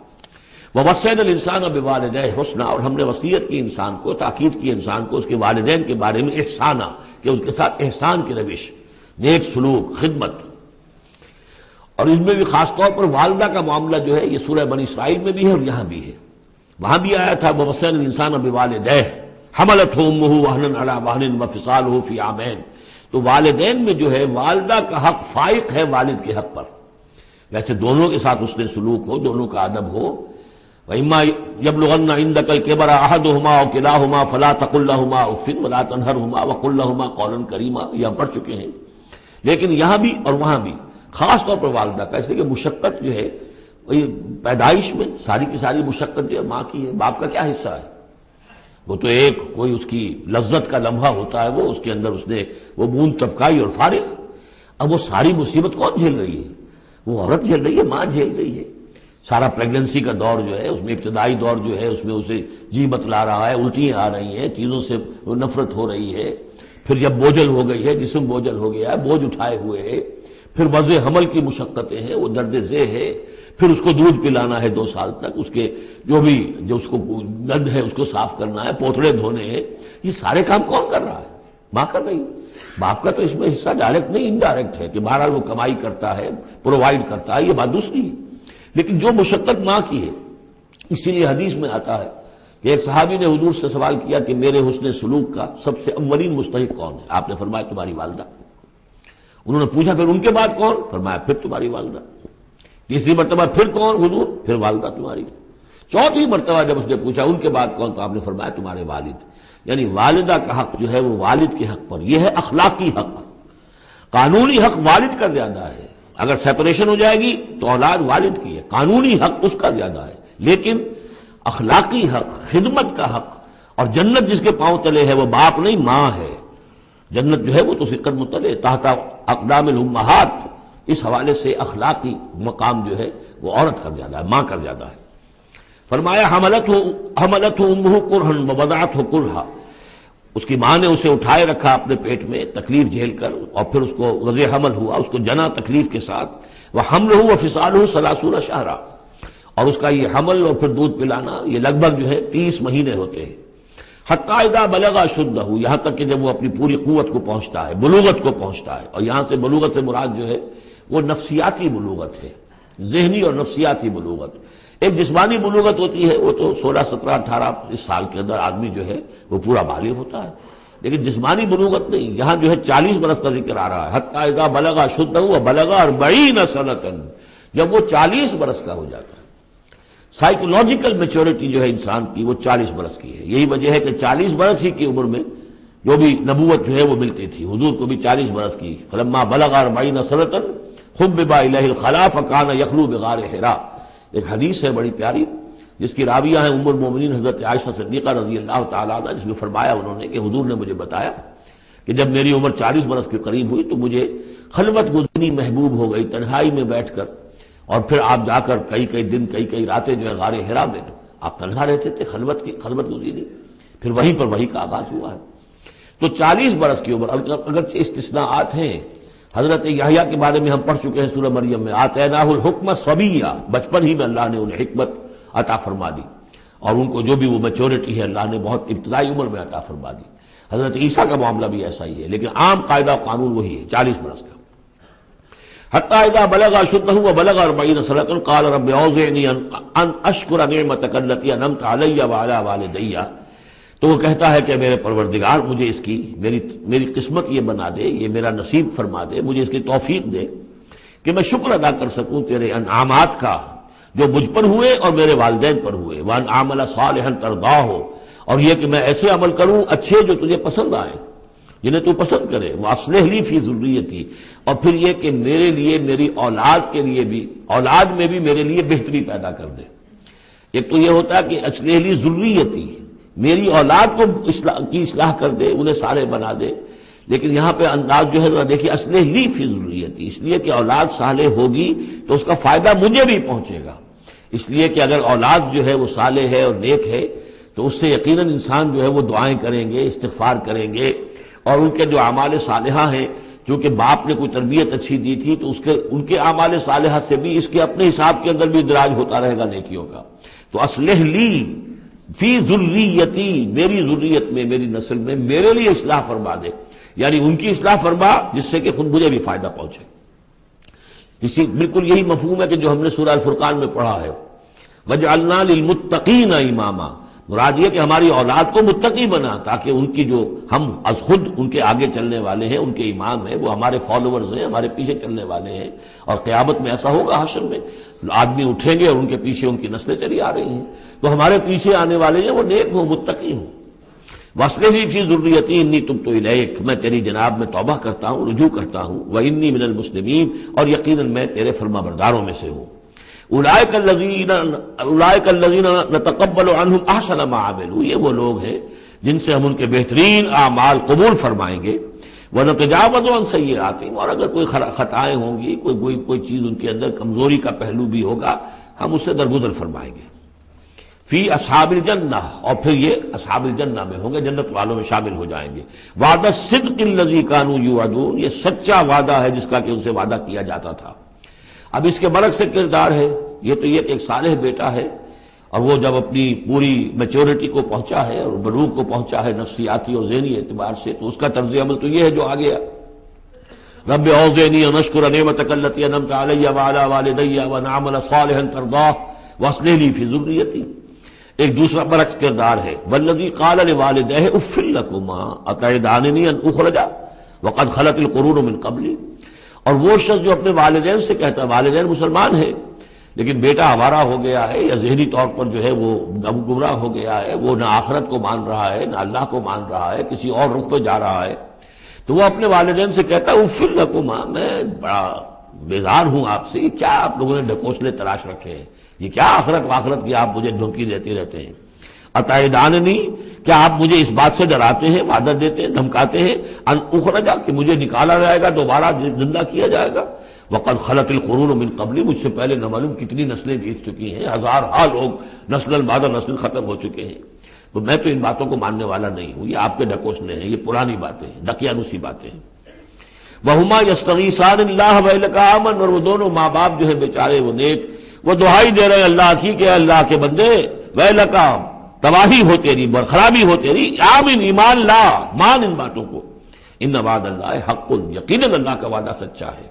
ووصینا الانسان بوالدیہ حسنا، اور ہم نے وصیت کی انسان کو، تاکید کی انسان کو اس کے والدین کے بارے میں احسانا، کہ اس کے ساتھ احسان کی روش، نیک سلوک، خدمت۔ اور اس میں بھی خاص طور پر والدہ کا معاملہ جو ہے یہ سورہ بنی اسرائیل میں بھی ہے اور یہاں بھی ہے، وہاں بھی آیا تھا ووصینا الانسان بوالدیہ حملتہ امہ وہنا علی وہن وفصالہ فی عامین۔ تو والدین میں جو ہے والدہ کا حق فائق ہے والد کے حق پر، ویسے دونوں کے ساتھ اس نے سلوک ہو، دونوں کا ادب ہو۔ وَإِمَّا يَبْلُغَنَّ عِندَكَ الْكِبَرَ أَحَدُهُمَا أَوْ كِلَاهُمَا فَلَا تَقُل لَّهُمَا أُفٍّ وَلَا تَنْهَرْهُمَا وَقُل لَّهُمَا قَوْلًا كَرِيمًا، یہ ہم پڑھ چکے ہیں، لیکن یہاں بھی اور وہاں بھی خاص طور پر والدہ کا، اس لیے کہ مشقت جو ہے پیدائش میں ساری کی ساری مشقت جو ہے ماں کی ہے، باپ کا کیا حصہ ہے؟ وہ تو ایک کوئی اس کی لذت کا لمحہ ہوتا ہے، وہ اس کے اندر اس نے وہ بوند ٹپکائی اور فارغ۔ اب وہ ساری مصیبت کون جھیل رہی ہے؟ وہ عورت جھیل رہی ہے، ماں جھیل رہی ہے۔ سارا پریگننسی کا دور جو ہے اس میں ابتدائی دور جو ہے اس میں اسے جی بتلا رہا ہے، الٹیاں آ رہی ہیں، چیزوں سے نفرت ہو رہی ہے، پھر جب بوجھل ہو گئی ہے، جسم بوجھل ہو گیا ہے، بوجھ اٹھائے ہوئے ہے، پھر وضع حمل کی مشقتیں ہیں، وہ درد ذہ ہے، پھر اس کو دودھ پلانا ہے 2 سال تک، اس کے جو اس کو گند ہے اس کو صاف کرنا ہے، پوتڑے دھونے ہیں، یہ سارے کام کون کر رہا ہے؟ ماں کر رہی ہے۔ باپ کا تو اس میں حصہ ڈائریکٹ نہیں انڈائریکٹ ہے کہ بہرحال وہ کمائی کرتا ہے، پرووائڈ کرتا ہے، یہ بات دوسری ہے، لیکن جو مشقت ماں کی ہے، اسی لیے حدیث میں آتا ہے کہ ایک صحابی نے حضور سے سوال کیا کہ میرے حسن سلوک کا سب سے اولین مستحق کون ہے؟ آپ نے فرمایا تمہاری والدہ۔ انہوں نے پوچھا پھر ان کے بعد کون؟ فرمایا پھر تمہاری والدہ۔ تیسری مرتبہ پھر کون؟ حضور پھر والدہ تمہاری۔ چوتھی مرتبہ جب اس نے پوچھا ان کے بعد کون، تو آپ نے فرمایا تمہارے والد۔ یعنی والدہ کا حق جو ہے وہ والد کے حق پر، یہ ہے اخلاقی حق۔ قانونی حق والد کا زیادہ ہے، اگر سیپریشن ہو جائے گی تو اولاد والد کی ہے، قانونی حق اس کا زیادہ ہے، لیکن اخلاقی حق، خدمت کا حق، اور جنت جس کے پاؤں تلے ہے وہ باپ نہیں ماں ہے۔ جنت جو ہے وہ تو اس کے قدم تلے تحت اقدام الامہات، اس حوالے سے اخلاقی مقام جو ہے وہ عورت کا زیادہ ہے، ماں کا زیادہ ہے۔ فرمایا حملتہ امہ کرہا ووضعتہ کرہا، اس کی ماں نے اسے اٹھائے رکھا اپنے پیٹ میں تکلیف جھیل کر، اور پھر اس کو وضع حمل ہوا، اس کو جنا تکلیف کے ساتھ، وحملہ وفصالہ 30 شہرا، اور اس کا یہ حمل اور پھر دودھ پلانا یہ لگ بھگ جو ہے 30 مہینے ہوتے ہیں۔ حتی اذا بلغ اشدہ، یہاں تک کہ جب وہ اپنی پوری قوت کو پہنچتا ہے، بلوغت کو پہنچتا ہے، اور یہاں سے بلوغت سے مراد جو ہے وہ نفسیاتی بلوغت ہے، ذہنی اور نفسیاتی بلوغت۔ ایک جسمانی بلوغت ہوتی ہے، وہ تو 16 17 18 اس سال کے اندر آدمی جو ہے وہ پورا بالغ ہوتا ہے، لیکن جسمانی بلوغت نہیں، یہاں جو ہے 40 برس کا ذکر آ رہا ہے۔ حتی اذا بلغ اشدہ وبلغ 40 سنۃ، جب وہ 40 برس کا ہو جاتا ہے۔ سائیکولوجیکل میچورٹی جو ہے انسان کی وہ 40 برس کی ہے، یہی وجہ ہے کہ 40 برس ہی کی عمر میں جو بھی نبوت جو ہے وہ ملتی تھی، حضور کو بھی 40 برس کی۔ فلما بلغ 40 سنۃ حبب الیہ الخلا فکان یخلو بغار حرا، ایک حدیث ہے بڑی پیاری جس کی راویہ ہیں ام المومنین حضرت عائشہ صدیقہ رضی اللہ تعالیٰ عنہ، جس میں فرمایا انہوں نے کہ حضور نے مجھے بتایا کہ جب میری عمر 40 برس کے قریب ہوئی تو مجھے خلوت گزرنی محبوب ہو گئی، تنہائی میں بیٹھ کر، اور پھر آپ جا کر کئی دن کئی راتیں جو ہے غار حرا میں آپ تنہا رہتے تھے، خلوت گزری، پھر وہیں پر وہی کا آغاز ہوا ہے۔ تو 40 برس کی عمر، اگرچہ استثناءات ہیں، حضرت یحییٰ کے بارے میں ہم پڑھ چکے ہیں سورہ مریم میں، آتیناہ الحکم صبیہ، بچپن ہی میں اللہ نے انہیں حکمت عطا فرما دی، اور ان کو جو بھی وہ میچورٹی ہے اللہ نے بہت ابتدائی عمر میں عطا فرما دی۔ حضرت عیسیٰ کا معاملہ بھی ایسا ہی ہے، لیکن عام قاعدہ قانون وہی ہے 40 برس کا۔ حتیٰ اذا بلغ اشدہ وبلغ 40 سنة قال رب اوزعنی ان اشکر نعمتک التی انعمت علی وعلی والدی، تو وہ کہتا ہے کہ میرے پروردگار مجھے اس کی میری قسمت یہ بنا دے، یہ میرا نصیب فرما دے، مجھے اس کی توفیق دے کہ میں شکر ادا کر سکوں تیرے انعامات کا جو مجھ پر ہوئے اور میرے والدین پر ہوئے، وان اعمل صالحا ترضاہ، اور یہ کہ میں ایسے عمل کروں اچھے جو تجھے پسند آئیں، جنہیں تو پسند کرے، واصلح لی فی ذریتی، اور پھر یہ کہ میرے لیے میری اولاد کے لیے بھی، اولاد میں بھی میرے لیے بہتری پیدا کر دے۔ ایک تو یہ ہوتا ہے کہ اصلح لی ذریتی، میری اولاد کو اصلاح کر دے، انہیں صالح بنا دے، لیکن یہاں پہ انداز جو ہے ذرا دیکھیے، اصلح لی فی ذریتی، اس لیے کہ اولاد صالح ہوگی تو اس کا فائدہ مجھے بھی پہنچے گا، اس لیے کہ اگر اولاد جو ہے وہ صالح ہے اور نیک ہے تو اس سے یقیناً انسان جو ہے وہ دعائیں کریں گے، استغفار کریں گے، اور ان کے جو اعمال صالحہ ہیں، چونکہ باپ نے کوئی تربیت اچھی دی تھی تو ان کے اعمال صالحہ سے بھی اس کے اپنے حساب کے اندر بھی ادراج ہوتا رہے گا نیکیوں کا۔ تو اصلح لی فی ذریتی، میری ذریت میں، میری نسل میں میرے لیے اصلاح فرما دے، یعنی ان کی اصلاح فرما جس سے کہ خود مجھے بھی فائدہ پہنچے۔ اسی بالکل یہی مفہوم ہے کہ جو ہم نے سورہ الفرقان میں پڑھا ہے، وَجْعَلْنَا لِلْمُتَّقِينَ إِمَامًا، مراد یہ کہ ہماری اولاد کو متقی بنا، تاکہ ان کی جو ہم از خود ان کے آگے چلنے والے ہیں، ان کے امام ہیں، وہ ہمارے فالوورز ہیں، ہمارے پیچھے چلنے والے ہیں، اور قیامت میں ایسا ہوگا حشر میں آدمی اٹھیں گے اور ان کے پیچھے ان کی نسلیں چلی آ رہی ہیں، تو ہمارے پیچھے آنے والے ہیں وہ نیک ہوں، متقی ہوں۔ وَاصْلِحْ لِي فِي ذُرِّيَّتِي إِنِّي تُبْتُ إِلَيْكَ، میں تیری جناب میں توبہ کرتا ہوں، رجوع کرتا ہوں، وَإِنِّي مِنَ الْمُسْلِمِينَ، اور یقیناً میں تیرے فرما برداروں میں سے ہوں۔ اولئک الذین نتقبل عنہم احسن ما عملوا، یہ وہ لوگ ہیں جن سے ہم ان کے بہترین اعمال قبول فرمائیں گے، ونتجاوز عن سیئاتہم، اور اگر کوئی خطائیں ہوں گی، کوئی چیز ان کے اندر کمزوری کا پہلو بھی ہوگا، ہم اس سے درگزر فرمائیں گے۔ فی اصحاب الجنہ، اور پھر یہ اصحاب الجنہ میں ہوں گے، جنت والوں میں شامل ہو جائیں گے۔ وعد الصدق الذی کانوا یوعدون، یہ سچا وعدہ ہے جس کا کہ ان سے وعدہ کیا جاتا تھا۔ اب اس کے برعکس سے کردار ہے، یہ تو یہ کہ ایک صالح بیٹا ہے، اور وہ جب اپنی پوری میچورٹی کو پہنچا ہے اور بلوغ کو پہنچا ہے نفسیاتی اور ذہنی اعتبار سے، تو اس کا طرز عمل تو یہ ہے جو آ گیا، رب اوزعنی ان اشکر نعمتک التی انعمت علی وعلی والدی وان اعمل صالحا ترضاہ واصلح لی فی ذریتی۔ ایک دوسرا برعکس کردار ہے، والذی قال لوالدیہ اف لکما اتعداننی ان اخرج وقد خلت القرون من قبلی، اور وہ شخص جو اپنے والدین سے کہتا ہے، والدین مسلمان ہیں لیکن بیٹا آوارہ ہو گیا ہے یا ذہنی طور پر جو ہے وہ گمراہ ہو گیا ہے، وہ نہ آخرت کو مان رہا ہے نہ اللہ کو مان رہا ہے، کسی اور رخ پہ جا رہا ہے، تو وہ اپنے والدین سے کہتا ہے اف لکما، میں بڑا بیزار ہوں آپ سے، یہ کیا آپ لوگوں نے ڈھکوسلے تراش رکھے ہیں، یہ کیا آخرت واخرت کی آپ مجھے دھمکی دیتے رہتے ہیں، اتعداننی، کیا آپ مجھے اس بات سے ڈراتے ہیں، وعدہ دیتے ہیں، دھمکاتے ہیں، ان اخرجا، کہ مجھے نکالا جائے گا، دوبارہ زندہ کیا جائے گا، وقد خلت القرون من قبلی، مجھ سے پہلے نہ معلوم کتنی نسلیں بیت چکی ہیں، ہزارہا لوگ نسل بعد نسل ختم ہو چکے ہیں، تو میں تو ان باتوں کو ماننے والا نہیں ہوں، یہ آپ کے ڈھکوسلے ہیں، یہ پرانی باتیں ہیں، دقیانوسی باتیں ہیں۔ وہما یستغیثان اللہ ویلک آمن، اور وہ دونوں ماں باپ جو ہے بیچارے وہ نیک، وہ دعائی دے رہے ہیں اللہ کی کہ اللہ کے بندے، ویلک، تباہی ہو تیری، خرابی ہو تیری، آمن، ایمان لا، مان ان باتوں کو، ان وعد اللہ حق، یقیناً اللہ کا وعدہ سچا ہے۔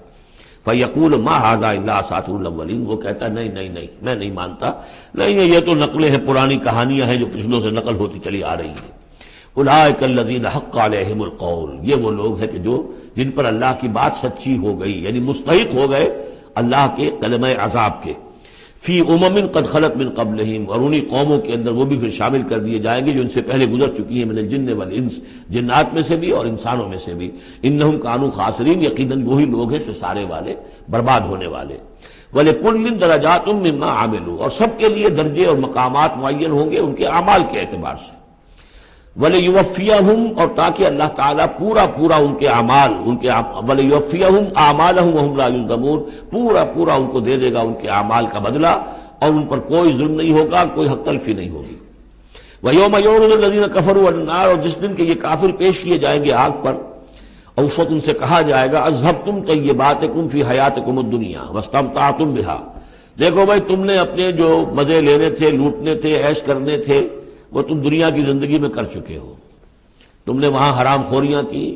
فیقول ما ھذا الا اساطیر الاولین، وہ کہتا ہے نہیں نہیں نہیں، میں نہیں مانتا، نہیں یہ تو نقلیں ہیں، پرانی کہانیاں ہیں جو پچھلوں سے نقل ہوتی چلی آ رہی ہیں۔ اولئک الذین حق علیہم القول، یہ وہ لوگ ہیں کہ جن پر اللہ کی بات سچی ہو گئی، یعنی مستحق ہو گئے اللہ کے کلمہ عذاب کے، فی امم قد خلت من قبلہم، اور انہی قوموں کے اندر وہ بھی پھر شامل کر دیے جائیں گے جو ان سے پہلے گزر چکی ہیں، من الجن والانس، جنات میں سے بھی اور انسانوں میں سے بھی، انہم کانوا خاسرین، یقیناً وہی لوگ ہیں خسارے والے، برباد ہونے والے۔ وَلِكُلٍّ دَرَجَاتٌ مِّمَّا عَمِلُوا، اور سب کے لیے درجے اور مقامات معین ہوں گے ان کے اعمال کے اعتبار سے۔ وَلِيُوَفِّيَهُمْ، اور تاکہ اللہ تعالیٰ پورا ان کے اعمال، وَلِيُوَفِّيَهُمْ أَعْمَالَهُمْ وَهُمْ لَا يُظْلَمُونَ، پورا ان کو دے دے گا ان کے اعمال کا بدلہ، اور ان پر کوئی ظلم نہیں ہوگا، کوئی حق تلفی نہیں ہوگی۔ وَيَوْمَ يُعْرَضُ الَّذِينَ كَفَرُوا عَلَى النَّارِ، اور جس دن کہ یہ کافر پیش کیے جائیں گے آگ پر، اور اس وقت ان سے کہا جائے گا اذهبتم طیباتکم فی حیاتکم الدنیا واستمتعتم بها، دیکھو بھائی تم نے اپنے جو مزے لینے تھے، لوٹنے تھے، عیش کرنے تھے، وہ تم دنیا کی زندگی میں کر چکے ہو۔ تم نے وہاں حرام خوریاں کی،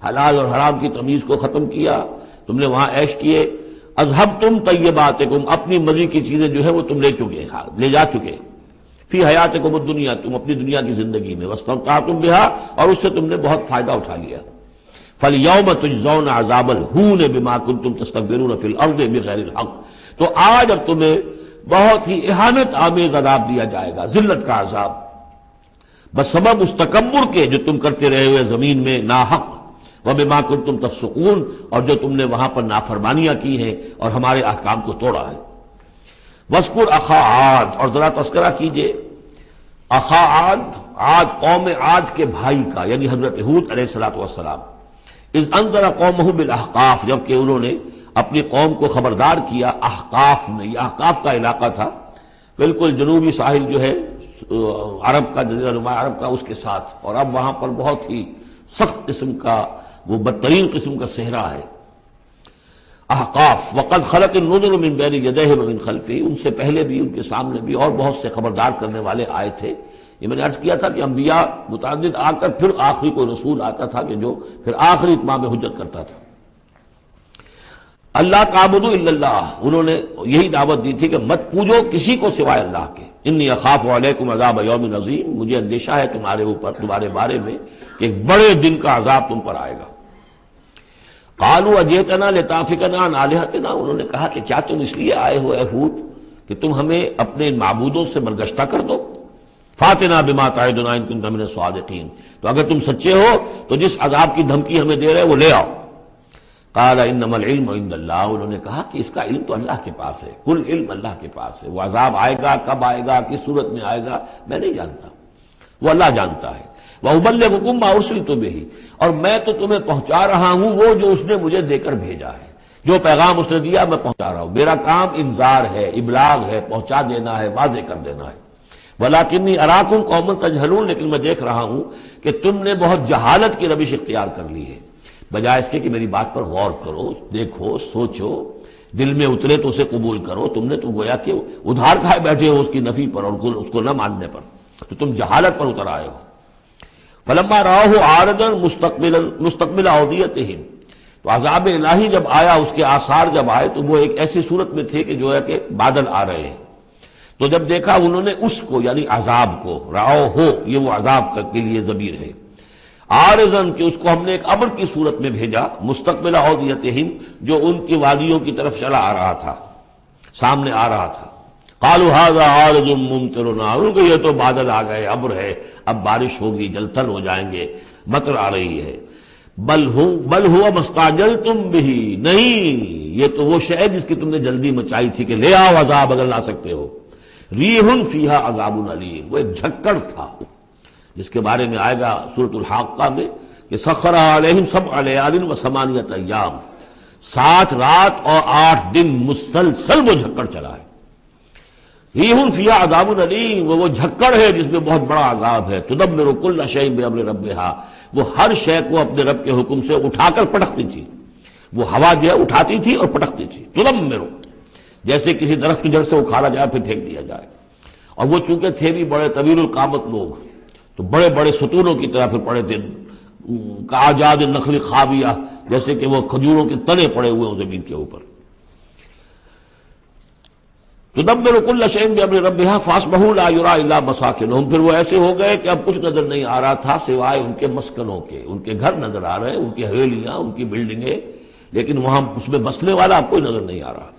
حلال اور حرام کی تمیز کو ختم کیا، تم نے وہاں عیش کیے۔ اذهبتم طیباتکم، اپنی مزے کی چیزیں جو ہے وہ تم لے جا چکے، فی حیاتکم الدنیا، تم اپنی دنیا کی زندگی میں، واستمتعتم بها، اور اس سے تم نے بہت فائدہ اٹھا لیا۔ فَالْيَوْمَ تُجْزَوْنَ عَذَابَ الْهُونِ بِمَا كُنتُمْ تَسْتَكْبِرُونَ فِي الْأَرْضِ بِغَيْرِ الْحَقِّ، تو آج اب تمہیں بہت ہی اہانت آمیز عذاب دیا جائے گا، ذلت کا عذاب، بسبب اس تکبر کے جو تم کرتے رہے ہوئے زمین میں ناحق، وَبِمَا كُنتُمْ تَفْسُقُونَ، اور جو تم نے وہاں پر نافرمانیاں کی ہیں اور ہمارے احکام کو توڑا ہے۔ وَاذْكُرْ أَخَا عَادٍ، اور ذرا تذکرہ کیجئے اخا عاد، عاد قوم عاد کے بھائی کا، یعنی حضرت ہود علیہ الصلوۃ والسلام، اذ انذر قومہ بالاحقاف، جبکہ انہوں نے اپنی قوم کو خبردار کیا احقاف میں۔ یہ احقاف کا علاقہ تھا، بالکل جنوبی ساحل جو ہے عرب کا، جزیرہ نما عرب کا، اس کے ساتھ، اور اب وہاں پر بہت ہی سخت قسم کا، وہ بدترین قسم کا صحرا ہے احقاف۔ وقد خلت النذر من بین یدیہ ومن خلفہ، ان سے پہلے بھی، ان کے سامنے بھی اور بہت سے خبردار کرنے والے آئے تھے۔ یہ میں نے عرض کیا تھا کہ انبیاء متعدد آ کر پھر آخری کوئی رسول آتا تھا کہ جو پھر آخری اتمام حجت کرتا تھا۔ اللہ تعبدوا الا اللہ، انہوں نے یہی دعوت دی تھی کہ مت پوجو کسی کو سوائے اللہ کے۔ انی اخاف علیکم عذاب یوم عظیم، مجھے اندیشہ ہے تمہارے اوپر، تمہارے بارے میں کہ ایک بڑے دن کا عذاب تم پر آئے گا۔ قالوا اجئتنا لتافکنا عن آلہتنا، انہوں نے کہا کہ کیا تم اس لیے آئے ہو اے ہود کہ تم ہمیں اپنے معبودوں سے برگشتہ کر دو؟ فاتنا بما تعدنا ان کنت من الصادقین، تو اگر تم سچے ہو تو جس عذاب کی دھمکی ہمیں دے رہے وہ لے آؤ۔ قال انما العلم عند اللہ، انہوں نے کہا کہ اس کا علم تو اللہ کے پاس ہے، کل علم اللہ کے پاس ہے، وہ عذاب آئے گا، کب آئے گا، کس صورت میں آئے گا، میں نہیں جانتا، وہ اللہ جانتا ہے۔ وَأُبَلِّغُكُم مَّا أُرْسِلْتُ بِهِ، اور میں تو تمہیں پہنچا رہا ہوں وہ جو اس نے مجھے دے کر بھیجا ہے، جو پیغام اس نے دیا میں پہنچا رہا ہوں، میرا کام انذار ہے، ابلاغ ہے، پہنچا دینا ہے، واضح کر دینا ہے۔ وَلَٰكِنِّي أَرَاكُمْ قَوْمًا تَجْهَلُونَ، لیکن میں دیکھ رہا ہوں کہ تم نے بہت جہالت کی روش اختیار کر لی ہے، بجائے اس کے کہ میری بات پر غور کرو، دیکھو، سوچو، دل میں اترے تو اسے قبول کرو، تم نے تو گویا کہ ادھار کھائے بیٹھے ہو اس کی نفی پر اور اس کو نہ ماننے پر، تو تم جہالت پر اتر آئے ہو۔ فلما رآہ عارضا مستقبل اودیتہم، تو عذاب الہی جب آیا، اس کے آثار جب آئے تو وہ ایک ایسی صورت میں تھے کہ جو ہے کہ بادل آ رہے ہیں، تو جب دیکھا انہوں نے اس کو، یعنی عذاب کو، رآہ ہو، یہ وہ عذاب کے لیے ضمیر ہے، عارضا کہ اس کو ہم نے ایک ابر کی صورت میں بھیجا، مستقبل اودیتہم، جو ان کی وادیوں کی طرف چلا آ رہا تھا، سامنے آ رہا تھا۔ قالوا هذا عارض ممطرنا، ان کو یہ تو بادل آ گئے، ابر ہے، اب بارش ہوگی، جلتھل ہو جائیں گے، مطر آ رہی ہے۔ بل هو ما استعجلتم به، نہیں، یہ تو وہ شے جس کی تم نے جلدی مچائی تھی کہ لے آؤ عذاب اگر لا سکتے ہو۔ ریح فیہا عذاب علیم، وہ ایک جھکڑ تھا جس کے بارے میں آئے گا سورۃ الحاقہ میں کہ سخر علیہم سبع لیال وثمانیۃ ایام، 7 رات اور 8 دن مسلسل وہ جھکڑ چلا ہے۔ ریح فیہا عذاب علیم، وہ جھکڑ ہے جس میں بہت بڑا عذاب ہے۔ تدمر کل شیء بامر ربھا، وہ ہر شے کو اپنے رب کے حکم سے اٹھا کر پٹکتی تھی، وہ ہوا جو ہے اٹھاتی تھی اور پٹکتی تھی۔ تدمر، جیسے کسی درخت کی جڑ سے اکھاڑا جائے پھر پھینک دیا جائے، اور وہ چونکہ تھے بھی بڑے طویل القامت لوگ، تو بڑے بڑے ستونوں کی طرح پھر پڑے تھے، کاجاد النخل خاویہ، جیسے کہ وہ کھجوروں کے تنے پڑے ہوئے ہیں زمین کے اوپر۔ تدبر کل شیء بامر ربھا فاصبحوا لا یری الا مساکنہم، پھر وہ ایسے ہو گئے کہ اب کچھ نظر نہیں آ رہا تھا سوائے ان کے مسکنوں کے، ان کے گھر نظر آ رہے ہیں، ان کی حویلیاں، ان کی بلڈنگیں، لیکن وہاں اس میں بسنے والا اب کوئی نظر نہیں آ رہا۔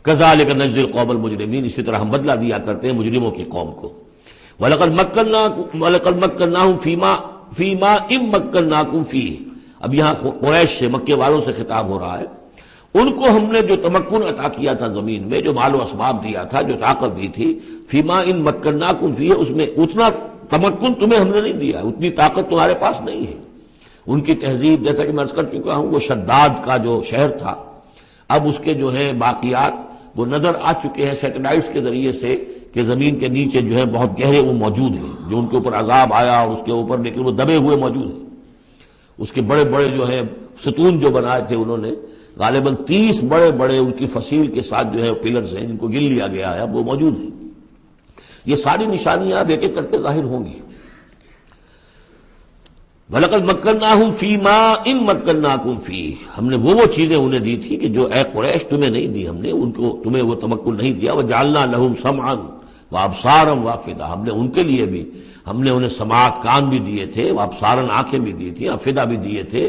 کذالک نجزی القوم المجرمین، اسی طرح ہم بدلہ دیا کرتے ہیں مجرموں کی قوم کو۔ وَلَقَدْ مَكَّنَّاهُمْ فِي مَا إِن مَّكَّنَّاكُمْ فِيهِ، اب یہاں قریش سے، مکے والوں سے خطاب ہو رہا ہے، ان کو ہم نے جو تمکن عطا کیا تھا زمین میں، جو مال و اسباب دیا تھا، جو طاقت دی تھی، فِي مَا إِن مَّكَّنَّاكُمْ فِيهِ، اس میں اتنا تمکن تمہیں ہم نے نہیں دیا، اتنی طاقت تمہارے پاس نہیں ہے۔ ان کی تہذیب، جیسا کہ میں عرض کر چکا ہوں، وہ شداد کا جو شہر تھا، اب اس کے جو ہے باقیات وہ نظر آ چکے ہیں سیٹلائٹس کے ذریعے سے کہ زمین کے نیچے جو ہے بہت گہرے وہ موجود ہیں، جو ان کے اوپر عذاب آیا اور اس کے اوپر لیکن وہ دبے ہوئے موجود ہیں۔ اس کے بڑے بڑے جو ہیں ستون جو بنائے تھے انہوں نے، غالباً 30 بڑے بڑے ان کی فصیل کے ساتھ جو ہے پلرز ہیں جن کو گن لیا گیا ہے، وہ موجود ہیں۔ یہ ساری نشانیاں اب ایک ایک کر کے ظاہر ہوں گی۔ وَلَقَدْ مَكَّنَّاهُمْ فِي مَاءٍ مَكَّنَّاكُمْ فِيهِ، ہم نے وہ چیزیں انہیں دی تھی کہ جو اے قریش تمہیں نہیں دی، ہم نے ان کو تمہیں وہ تمکن نہیں دیا۔ وَجَعَلْنَا لَهُمْ سَمْعًا وَأَبْصَارًا وَأَفْئِدَةً، ہم نے ان کے لیے بھی ہم نے انہیں سماعت کان بھی دیے تھے، وابصارن آنکھیں بھی دی تھی، افئدہ بھی دیے تھے،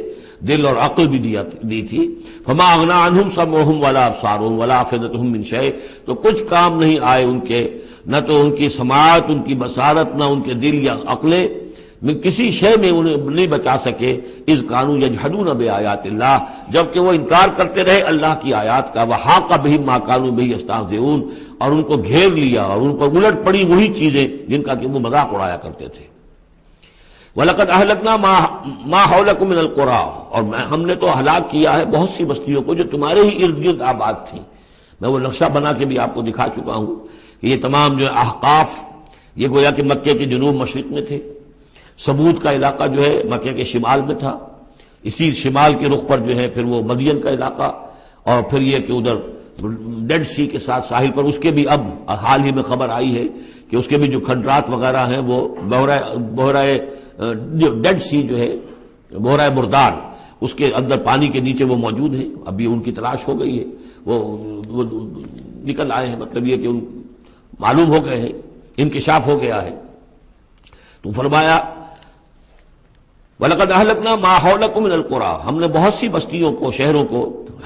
دل اور عقل بھی دی تھی۔ فما اغنى عنهم سمعهم ولا ابصارهم ولا افئدتهم من شيء، تو کچھ کام نہیں آئے ان کے، نہ تو ان کی سماعت، ان کی بصارت، نہ ان کے دل یا عقلیں میں کسی شے میں انہیں نہیں بچا سکے۔ اذ كانوا يجحدون بآيات الله، جبکہ وہ انکار کرتے رہے اللہ کی آیات کا۔ وحاق بهم ما كانوا به يستهزئون، اور ان کو گھیر لیا اور ان پر الٹ پڑی وہی چیزیں جن کا کہ وہ مذاق اڑایا کرتے تھے۔ وَلَقَدْ أَهْلَكْنَا مَا حَوْلَكُم مِّنَ الْقُرَىٰ، اور ہم نے تو ہلاک کیا ہے بہت سی بستیوں کو جو تمہارے ہی ارد گرد آباد تھیں۔ میں وہ نقشہ بنا کے بھی آپ کو دکھا چکا ہوں کہ یہ تمام جو احقاف یہ گویا کہ مکے کے جنوب مشرق میں تھے، سمود کا علاقہ جو ہے مکے کے شمال میں تھا، اسی شمال کے رخ پر جو ہے پھر وہ مدین کا علاقہ، اور پھر یہ کہ ادھر ڈیڈ سی کے ساتھ ساحل پر اس کے بھی اب حال ہی میں خبر آئی ہے کہ اس کے بھی جو کھنڈرات وغیرہ ہیں وہ بحرۂ ڈیڈ سی جو ہے بحرۂ مردار، اس کے اندر پانی کے نیچے وہ موجود ہیں۔ ابھی ان کی تلاش ہو گئی ہے، وہ نکل آئے ہیں، مطلب یہ کہ ان معلوم ہو گئے ہیں، انکشاف ہو گیا ہے۔ تو فرمایا وَلَقَدْ أَهْلَكْنَا مَا حَوْلَكُم مِّنَ الْقُرَىٰ، ہم نے بہت سی بستیوں کو، شہروں کو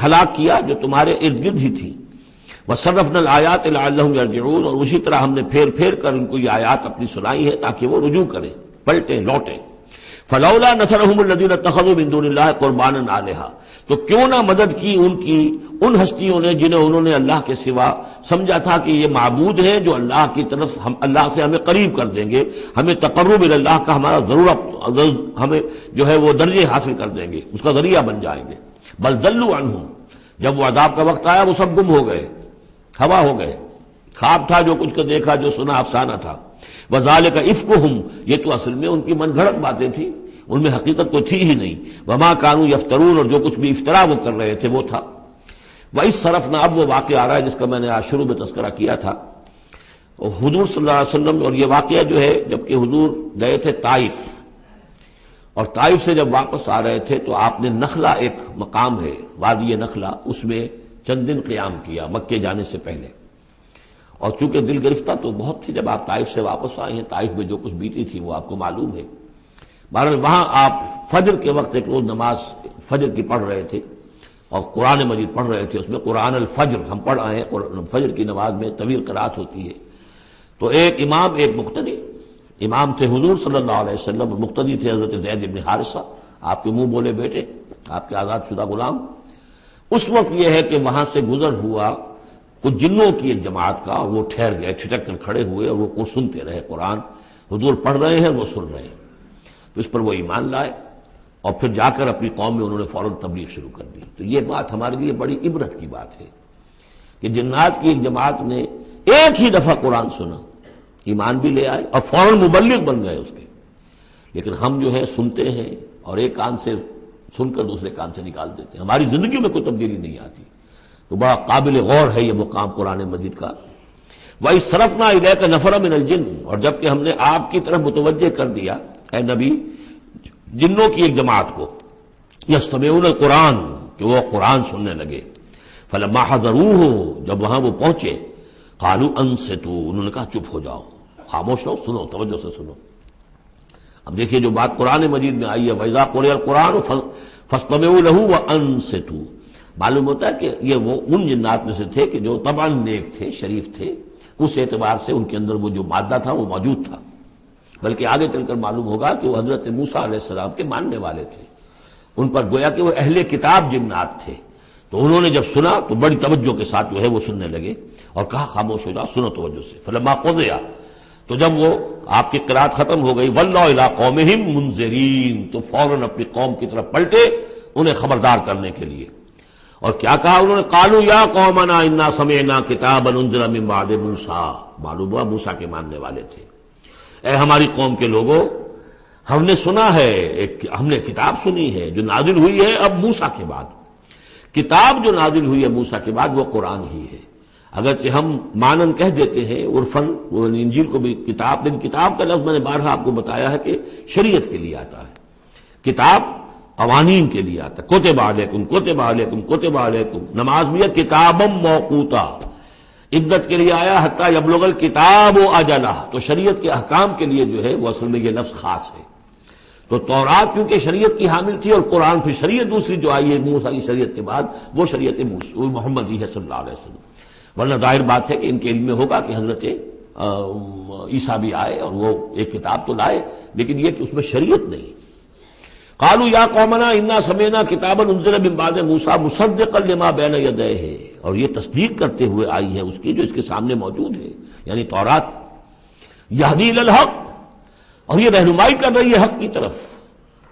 ہلاک کیا جو تمہارے ارد گرد ہی تھی۔ وَصَرَّفْنَا الْآيَاتِ لَعَلَّهُمْ يَرْجِعُونَ، اور اسی طرح ہم نے پھیر پھیر کر ان کو یہ آیات اپنی سنائی ہے تاکہ وہ رجوع کریں، پلٹیں، لوٹیں۔ فَلَوْلَا نَصَرَهُمُ الَّذِينَ اتَّخَذُوا مِن دُونِ اللَّهِ قُرْبَانًا آلِهَةً، تو کیوں نہ مدد کی ان ہستیوں نے جنہیں انہوں نے اللہ کے سوا سمجھا تھا کہ یہ معبود ہیں جو اللہ کی طرف ہم اللہ سے ہمیں قریب کر دیں گے، ہمیں تقرب اللہ کا ہمارا ضرورت ہمیں جو ہے وہ درجے حاصل کر دیں گے، اس کا ذریعہ بن جائیں گے۔ بل ضلوا عنہم، جب وہ عذاب کا وقت آیا وہ سب گم ہو گئے، ہوا ہو گئے، خواب تھا جو کچھ کو دیکھا، جو سنا افسانہ تھا۔ وذالک افکہم، یہ تو اصل میں ان کی من گھڑت باتیں تھیں، ان میں حقیقت تو تھی ہی نہیں۔ وما کانوا یفترون، اور جو کچھ بھی افطرا وہ کر رہے تھے وہ تھا۔ وَإِذْ صَرَفْنَا، اب وہ واقعہ آ رہا ہے جس کا میں نے آج شروع میں تذکرہ کیا تھا، اور حضور صلی اللہ علیہ وسلم، اور یہ واقعہ جو ہے جبکہ حضور گئے تھے طائف، اور طائف سے جب واپس آ رہے تھے تو آپ نے نخلا، ایک مقام ہے وادی نخلا، اس میں چند دن قیام کیا مکے جانے سے پہلے۔ اور چونکہ دل گرفتہ تو بہت تھی جب آپ طائف سے واپس آئے ہیں، طائف میں جو کچھ بیتی تھی وہ آپ کو معلوم ہے۔ بہرحال وہاں آپ فجر کے وقت ایک روز نماز فجر کی پڑھ رہے تھے اور قرآن مجید پڑھ رہے تھے، اس میں قرآن الفجر ہم پڑھ آئے ہیں، فجر کی نماز میں طویل قرات ہوتی ہے۔ تو ایک امام، ایک مقتدی، امام تھے حضور صلی اللہ علیہ وسلم، اور مقتدی تھے حضرت زید بن حارثہ، آپ کے منہ بولے بیٹے، آپ کے آزاد شدہ غلام۔ اس وقت یہ ہے کہ وہاں سے گزر ہوا کچھ جنوں کی ایک جماعت کا، وہ ٹھہر گئے، ٹھٹک کر کھڑے ہوئے، اور وہ سنتے رہے قرآن، حضور پڑھ رہے ہیں وہ سن رہے ہیں۔ تو اس پر وہ ایمان لائے، اور پھر جا کر اپنی قوم میں انہوں نے فوراً تبلیغ شروع کر دی۔ تو یہ بات ہمارے لیے بڑی عبرت کی بات ہے کہ جنات کی ایک جماعت نے ایک ہی دفعہ قرآن سنا، ایمان بھی لے آئے اور فوراً مبلغ بن گئے اس کے۔ لیکن ہم جو ہے سنتے ہیں اور ایک کان سے سن کر دوسرے کان سے نکال دیتے ہیں، ہماری زندگیوں میں کوئی تبدیلی نہیں آتی۔ تو بڑا قابل غور ہے یہ مقام قرآن مجید کا۔ وَإِذْ صَرَفْنَا إِلَيْكَ نَفَرًا مِنَ الْجِنِّ، اور جب کہ ہم نے آپ کی طرف متوجہ کر دیا اے نبی جنوں کی ایک جماعت کو، یستمعون القرآن، کہ وہ قرآن سننے لگے۔ فلما حضروہ، جب وہاں وہ پہنچے، قالوا انصتوا، انہوں نے کہا چپ ہو جاؤ، خاموش رہو، سنو، توجہ سے سنو۔ اب دیکھیے جو بات قرآن مجید میں آئی ہے، وَإِذَا قُرِئَ الْقُرْآنُ فَاسْتَمِعُوا لَهُ وَأَنصِتُوا، معلوم ہوتا ہے کہ یہ وہ ان جنات میں سے تھے کہ جو طبعاً نیک تھے، شریف تھے، اس اعتبار سے ان کے اندر وہ جو مادہ تھا وہ موجود تھا، بلکہ آگے چل کر معلوم ہوگا کہ وہ حضرت موسیٰ علیہ السلام کے ماننے والے تھے، ان پر گویا کہ وہ اہل کتاب جنات تھے۔ تو انہوں نے جب سنا تو بڑی توجہ کے ساتھ جو ہے وہ سننے لگے، اور کہا خاموش ہو جاؤ، سنو توجہ سے۔ فلما قضی، تو جب وہ آپ کی قرات ختم ہو گئی، ولوا الی قومہم منذرین، تو فوراً اپنی قوم کی طرف پلٹے انہیں خبردار کرنے کے لیے۔ اور کیا کہا انہوں نے؟ قالوا یا قومنا انا سمعنا کتابا انزل من بعد موسیٰ، معلوم ہوا موسیٰ کے ماننے والے تھے. اے ہماری قوم کے لوگوں، ہم نے سنا ہے، ہم نے کتاب سنی ہے جو نازل ہوئی ہے اب موسیٰ کے بعد. کتاب جو نازل ہوئی ہے موسیٰ کے بعد وہ قرآن ہی ہے. اگرچہ ہم مانن کہہ دیتے ہیں عرفاً، وہ انجیل کو بھی کتاب، لیکن کتاب کا لفظ میں نے بارہا آپ کو بتایا ہے کہ شریعت کے لیے آتا ہے. کتاب قوانین کے لیے آتا ہے. کتب علیکم کتب علیکم کتب علیکم. نماز بھی ہے کتابا موقوتا، عدت کے لیے آیا حتی یبلغ الکتاب اجلہ. تو شریعت کے احکام کے لیے جو ہے وہ اصل میں یہ لفظ خاص ہے. تو تورات چونکہ شریعت کی حامل تھی اور قرآن پھر شریعت دوسری جو آئی ہے موسیٰ کی شریعت کے بعد وہ شریعت محمدی ہے صلی اللہ علیہ وسلم. ورنہ ظاہر بات ہے کہ ان کے علم میں ہوگا کہ حضرت عیسیٰ بھی آئے اور وہ ایک کتاب تو لائے، لیکن یہ کہ اس میں شریعت نہیں. قالوا یا قومنا انا سمعنا کتابا انزل من بعد موسیٰ مصدقا لما بین یدیہ، اور یہ تصدیق کرتے ہوئے آئی ہے اس کی جو اس کے سامنے موجود ہے، یعنی تورات. یہدی الی الحق، اور یہ رہنمائی کر رہی ہے حق کی طرف.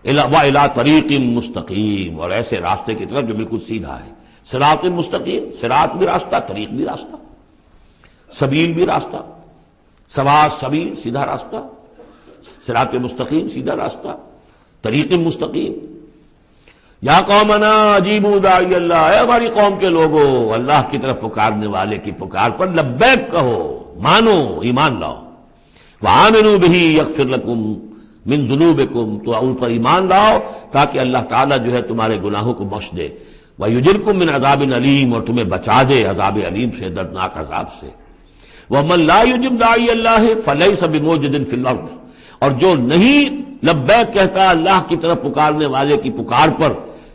وَإِلَىٰ طَرِیقٍ مُسْتَقِیم، اور ایسے راستے کی طرف جو بالکل سیدھا ہے. صراط مستقیم، صراط بھی راستہ، طریق بھی راستہ، سبیل بھی راستہ، سواء سبیل سیدھا راستہ، صراط مستقیم سیدھا راستہ، طریق مستقیم. یا قومنا اجیبوا داعی اللہ، اے ہماری قوم کے لوگوں، اللہ کی طرف پکارنے والے کی پکار پر لبیک کہو، مانو، ایمان لاؤ. وآمنوا بہ یغفر لکم من ذنوبکم، تو ان پر ایمان لاؤ تاکہ اللہ تعالیٰ جو ہے تمہارے گناہوں کو بخش دے. وَيُجِرْكُم مِّنْ عَذَابٍ عَلِيمٍ، اور تمہیں بچا دے عذاب علیم سے، دردناک عذاب سے. وَمَن لَّا يُجِبْ دَاعِيَ اللَّهِ فَلَيْسَ بِمُعْجِزٍ فِي الْأَرْضِ، اور جو نہیں لبیک کہتا اللہ کی طرف پکارنے والے کی پکار پر،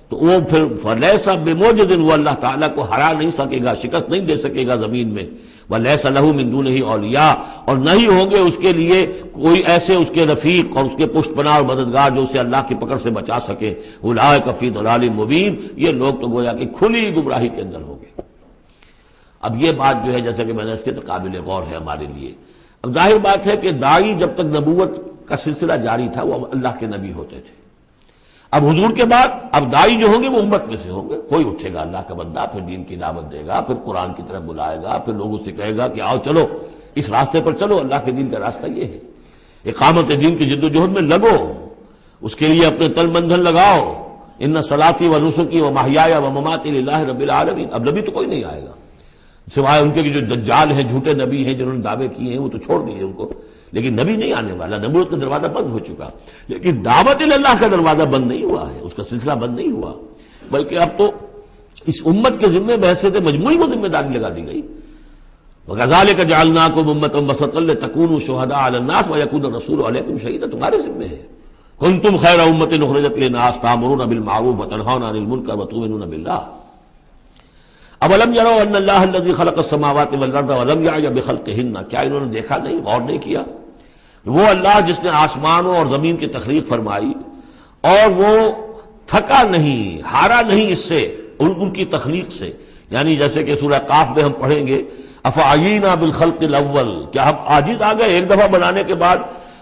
تو وہ پھر فَلَيْسَ بِمُعْجِزٍ، وہ اللہ تعالیٰ کو ہرا نہیں سکے گا، شکست نہیں دے سکے گا زمین میں. وَلَيْسَ لَهُ مِن دُونِهِ أَوْلِيَاء، اور نہیں ہوں گے اس کے لیے کوئی ایسے اس کے رفیق اور اس کے پشت پناہ اور مددگار جو اسے اللہ کی پکڑ سے بچا سکے. أُولَٰئِكَ فِي ضَلَالٍ مُّبِينٍ، یہ لوگ تو گویا کہ کھلی گمراہی کے اندر ہوں گے. اب یہ بات جو ہے جیسا کہ میں نے اس کے تو قابل غور ہے ہمارے لیے. اب ظاہر بات ہے کہ داعی جب تک نبوت کا سلسلہ جاری تھا وہ اللہ کے نبی ہوتے تھے. اب حضور کے بعد اب داعی جو ہوں گے وہ امت میں سے ہوں گے. کوئی اٹھے گا اللہ کا بندہ، پھر دین کی دعوت دے گا، پھر قرآن کی طرف بلائے گا، پھر لوگوں سے کہے گا کہ آؤ چلو اس راستے پر چلو، اللہ کے دین کا راستہ یہ ہے. اقامت دین کی جد و جہد میں لگو، اس کے لیے اپنے تن بندھن لگاؤ. ان صلاتی و نسکی و محیایا و مماتی للہ رب العالمین. اب نبی تو کوئی نہیں آئے گا سوائے ان کے جو دجال ہیں، جھوٹے نبی ہیں جنہوں نے دعوے کیے ہیں، وہ تو چھوڑ دیجیے ان کو. لیکن نبی نہیں آنے والا، نبوت کا دروازہ بند ہو چکا. لیکن دعوت اللہ کا دروازہ بند نہیں ہوا ہے، اس کا سلسلہ بند نہیں ہوا، بلکہ اب تو اس امت کے ذمے بحثیت مجموعی کو ذمہ داری لگا دی گئی. وَكَذَلِكَ جَعَلْنَاكُمْ أُمَّةً وَسَطًا لِتَكُونُوا شُهَدَاءَ عَلَى النَّاسِ وَيَكُونَ الرَّسُولُ عَلَيْكُمْ شَهِيدًا. تمہارے ذمے ہے. كُنتُمْ خَيْرَ أُمَّةٍ أُخْرِجَتْ لِلنَّاسِ تَأْمُرُونَ بِالْمَعْرُوفِ وَتَنْهَوْنَ عَنِ الْمُنكَرِ وَتُؤْمِنُونَ بِاللَّهِ. أَوَلَمْ يَرَوْا أَنَّ اللَّهَ الَّذِي خَلَقَ السَّمَاوَاتِ وَالْأَرْضَ وَلَمْ يَعْيَ بِخَلْقِهِنَّ، کیا انہوں نے دیکھا نہیں، غور نہیں کیا؟ وہ اللہ جس نے آسمانوں اور زمین کی تخلیق فرمائی اور وہ تھکا نہیں، ہارا نہیں اس سے، ان کی تخلیق سے. یعنی جیسے کہ سورہ قاف میں ہم پڑھیں گے افعینا بالخلق الاول، کیا ہم عاجز آ گئے ایک دفعہ بنانے کے بعد؟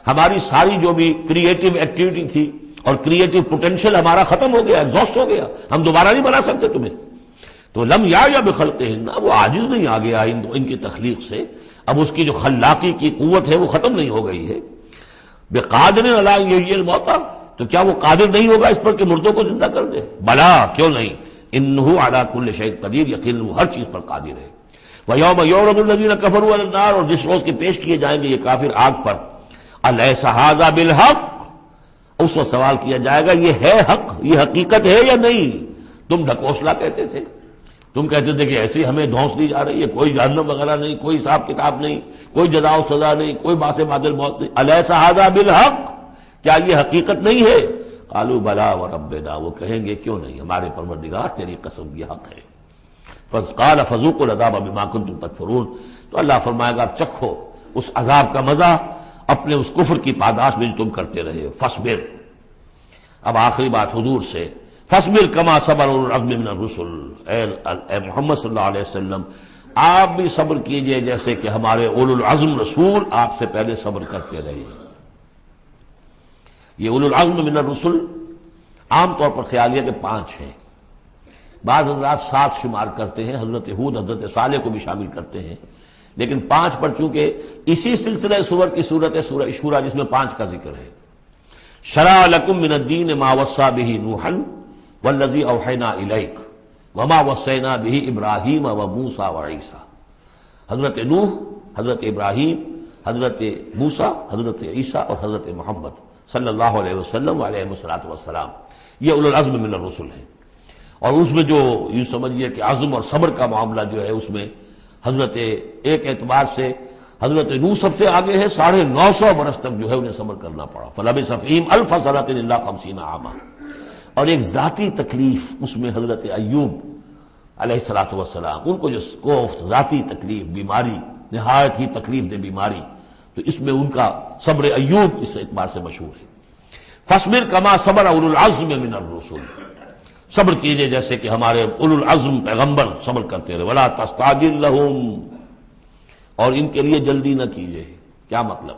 ہماری ساری جو بھی کریٹو ایکٹیویٹی تھی اور کریٹو پوٹینشیل ہمارا ختم ہو گیا، ایگزاسٹ ہو گیا، ہم دوبارہ نہیں بنا سکتے تمہیں. تو لم یا بخلقہن، وہ عاجز نہیں آ گیا ان کی تخلیق سے. اب اس کی جو خلاقی کی قوت ہے وہ ختم نہیں ہو گئی ہے. بقادر علی ان یحیی الموتى، تو کیا وہ قادر نہیں ہوگا اس پر کہ مردوں کو زندہ کر دے؟ بلا، کیوں نہیں، انہ علی کل شیء قدیر، یقیناً وہ ہر چیز پر قادر ہے. ویوم یعرض الذین کفروا علی النار، اور جس روز کے پیش کیے جائیں گے یہ کافر آگ پر، الیس ھذا بالحق، اس وقت سوال کیا جائے گا یہ ہے حق، یہ حقیقت ہے یا نہیں؟ تم ڈھکوسلا کہتے تھے، تم کہتے تھے کہ ایسی ہمیں دھونس دی جا رہی ہے، کوئی جہنم وغیرہ نہیں، کوئی حساب کتاب نہیں، کوئی جزا و سزا نہیں، کوئی باس بادل موت نہیں. الیس ھذا بالحق، کیا یہ حقیقت نہیں ہے؟ قالوا بلا وربنا، وہ کہیں گے کیوں نہیں، ہمارے پروردگار تیری قسم یہ حق ہے. قال فذوقوا العذاب بما كنتم تکفرون، تو اللہ فرمائے گا اب چکھو اس عذاب کا مزہ اپنے اس کفر کی پاداش میں جو تم کرتے رہے. فاصبر، اب آخری بات حضور سے، فاصبر کما صبر اولو العزم من الرسل، اے محمد صلی اللہ علیہ وسلم آپ بھی صبر کیجئے جیسے کہ ہمارے اولو العزم رسول آپ سے پہلے صبر کرتے رہے. یہ اولو العزم من الرسل عام طور پر خیال ہے کہ 5 ہیں، بعض حضرات 7 شمار کرتے ہیں، حضرت ہود حضرت صالح کو بھی شامل کرتے ہیں، لیکن 5 پر چونکہ اسی سلسلہ سور کی صورت ہے سورہ شورى جس میں 5 کا ذکر ہے۔ شرع لکم من الدین ما وصى به نوحا والذی اوحینا الیک وما وصینا به ابراہیم وموسیٰ وعیسیٰ۔ حضرت نوح، حضرت ابراہیم، حضرت موسیٰ، حضرت عیسیٰ اور حضرت محمد صلی اللہ علیہ وسلم علیہ السلام، یہ اولو العزم من الرسل ہیں۔ اور اس میں جو یوں سمجھیے کہ عزم اور صبر کا معاملہ جو ہے اس میں حضرت ایک اعتبار سے حضرت نوح سب سے آگے ہے، 950 برس تک جو ہے انہیں صبر کرنا پڑا، فلبث فیہم 1000 سنۃ الا 50 عاما۔ اور ایک ذاتی تکلیف اس میں حضرت ایوب علیہ السلام، ان کو جو کوفت ذاتی تکلیف، بیماری، نہایت ہی تکلیف دہ بیماری، تو اس میں ان کا صبر ایوب اس اعتبار سے مشہور ہے۔ فاصبر کما صبر اولو العزم من الرسل، صبر کیجئے جیسے کہ ہمارے اولو العزم پیغمبر صبر کرتے رہے۔ ولا تستعجل لهم، اور ان کے لیے جلدی نہ کیجئے۔ کیا مطلب؟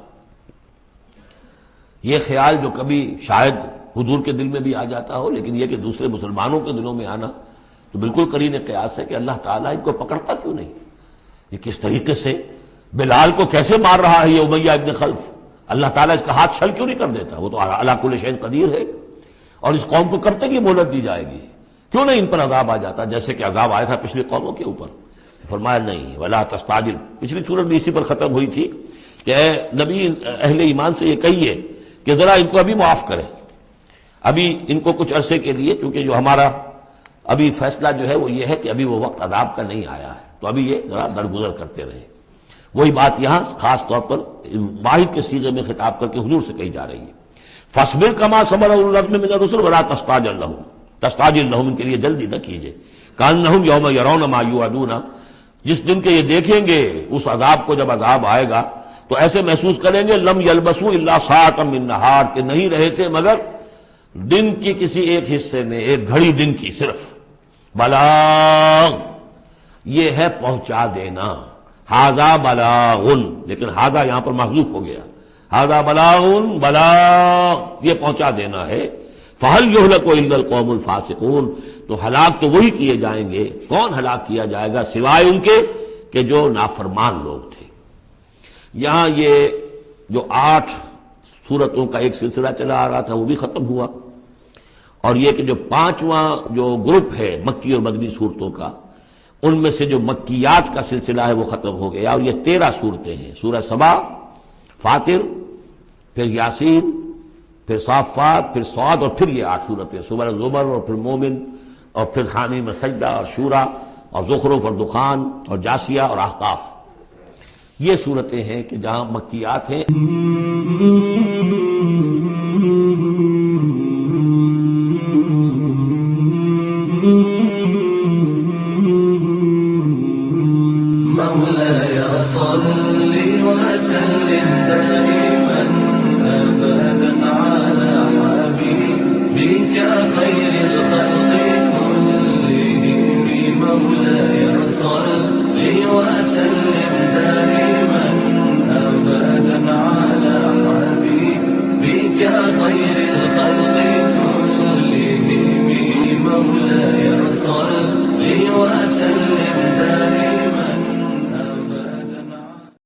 یہ خیال جو کبھی شاید حضور کے دل میں بھی آ جاتا ہو، لیکن یہ کہ دوسرے مسلمانوں کے دلوں میں آنا تو بالکل قرین قیاس ہے کہ اللہ تعالیٰ ان کو پکڑتا کیوں نہیں؟ یہ کس طریقے سے بلال کو کیسے مار رہا ہے یہ امیہ ابن خلف، اللہ تعالیٰ اس کا ہاتھ چھل کیوں نہیں کر دیتا؟ وہ تو علی کل شیء قدیر ہے۔ اور اس قوم کو کب تک یہ مہلت دی جائے گی؟ کیوں نہیں ان پر عذاب آ جاتا جیسے کہ عذاب آیا تھا پچھلی قوموں کے اوپر؟ فرمایا نہیں، ولا تستعجل۔ پچھلی سورت بھی اسی پر ختم ہوئی تھی کہ اے نبی اہل ایمان سے یہ کہیے کہ ذرا ان کو ابھی معاف کریں، ابھی ان کو کچھ عرصے کے لیے، چونکہ جو ہمارا ابھی فیصلہ جو ہے وہ یہ ہے کہ ابھی وہ وقت عذاب کا نہیں آیا ہے، تو ابھی یہ ذرا درگزر کرتے رہیں۔ وہی بات یہاں خاص طور پر واحد کے صیغے میں خطاب کر کے حضور سے کہی جا رہی ہے۔ فاصبر کما صبر اولو العزم من الرسل ولا تستعجل لهم، تستعجل لهم ان کے لیے جلدی نہ کیجیے۔ کانہم یوم یرون ما یوعدون، جس دن کے یہ دیکھیں گے اس عذاب کو، جب عذاب آئے گا تو ایسے محسوس کریں گے لم یلبسوا الا ساعۃ من نہار، کہ نہیں رہے تھے مگر دن کی کسی ایک حصے میں، ایک گھڑی دن کی صرف۔ بلاغ، یہ ہے پہنچا دینا، ھذا بلاغ، لیکن ھذا یہاں پر محذوف ہو گیا، ھذا بلاغ، بلاغ یہ پہنچا دینا ہے۔ فہل یہلک الا القوم الفاسقون، تو ہلاک تو وہی کیے جائیں گے، کون ہلاک کیا جائے گا سوائے ان کے کہ جو نافرمان لوگ تھے۔ یہاں یہ جو 8 سورتوں کا ایک سلسلہ چلا آ رہا تھا وہ بھی ختم ہوا، اور یہ کہ جو 5واں جو گروپ ہے مکی اور مدنی صورتوں کا، ان میں سے جو مکیات کا سلسلہ ہے وہ ختم ہو گیا، اور یہ 13 صورتیں ہیں، سورہ سبا، فاطر، پھر یاسین، پھر صافات، پھر صاد، اور پھر یہ 8 صورتیں، سورہ زمر، اور پھر مومن، اور پھر حامیم میں سجدہ، اور شورا، اور زخرف، اور دخان، اور جاسیہ، اور احقاف۔ یہ صورتیں ہیں کہ جہاں مکیات ہیں۔ مولاي صل وسلم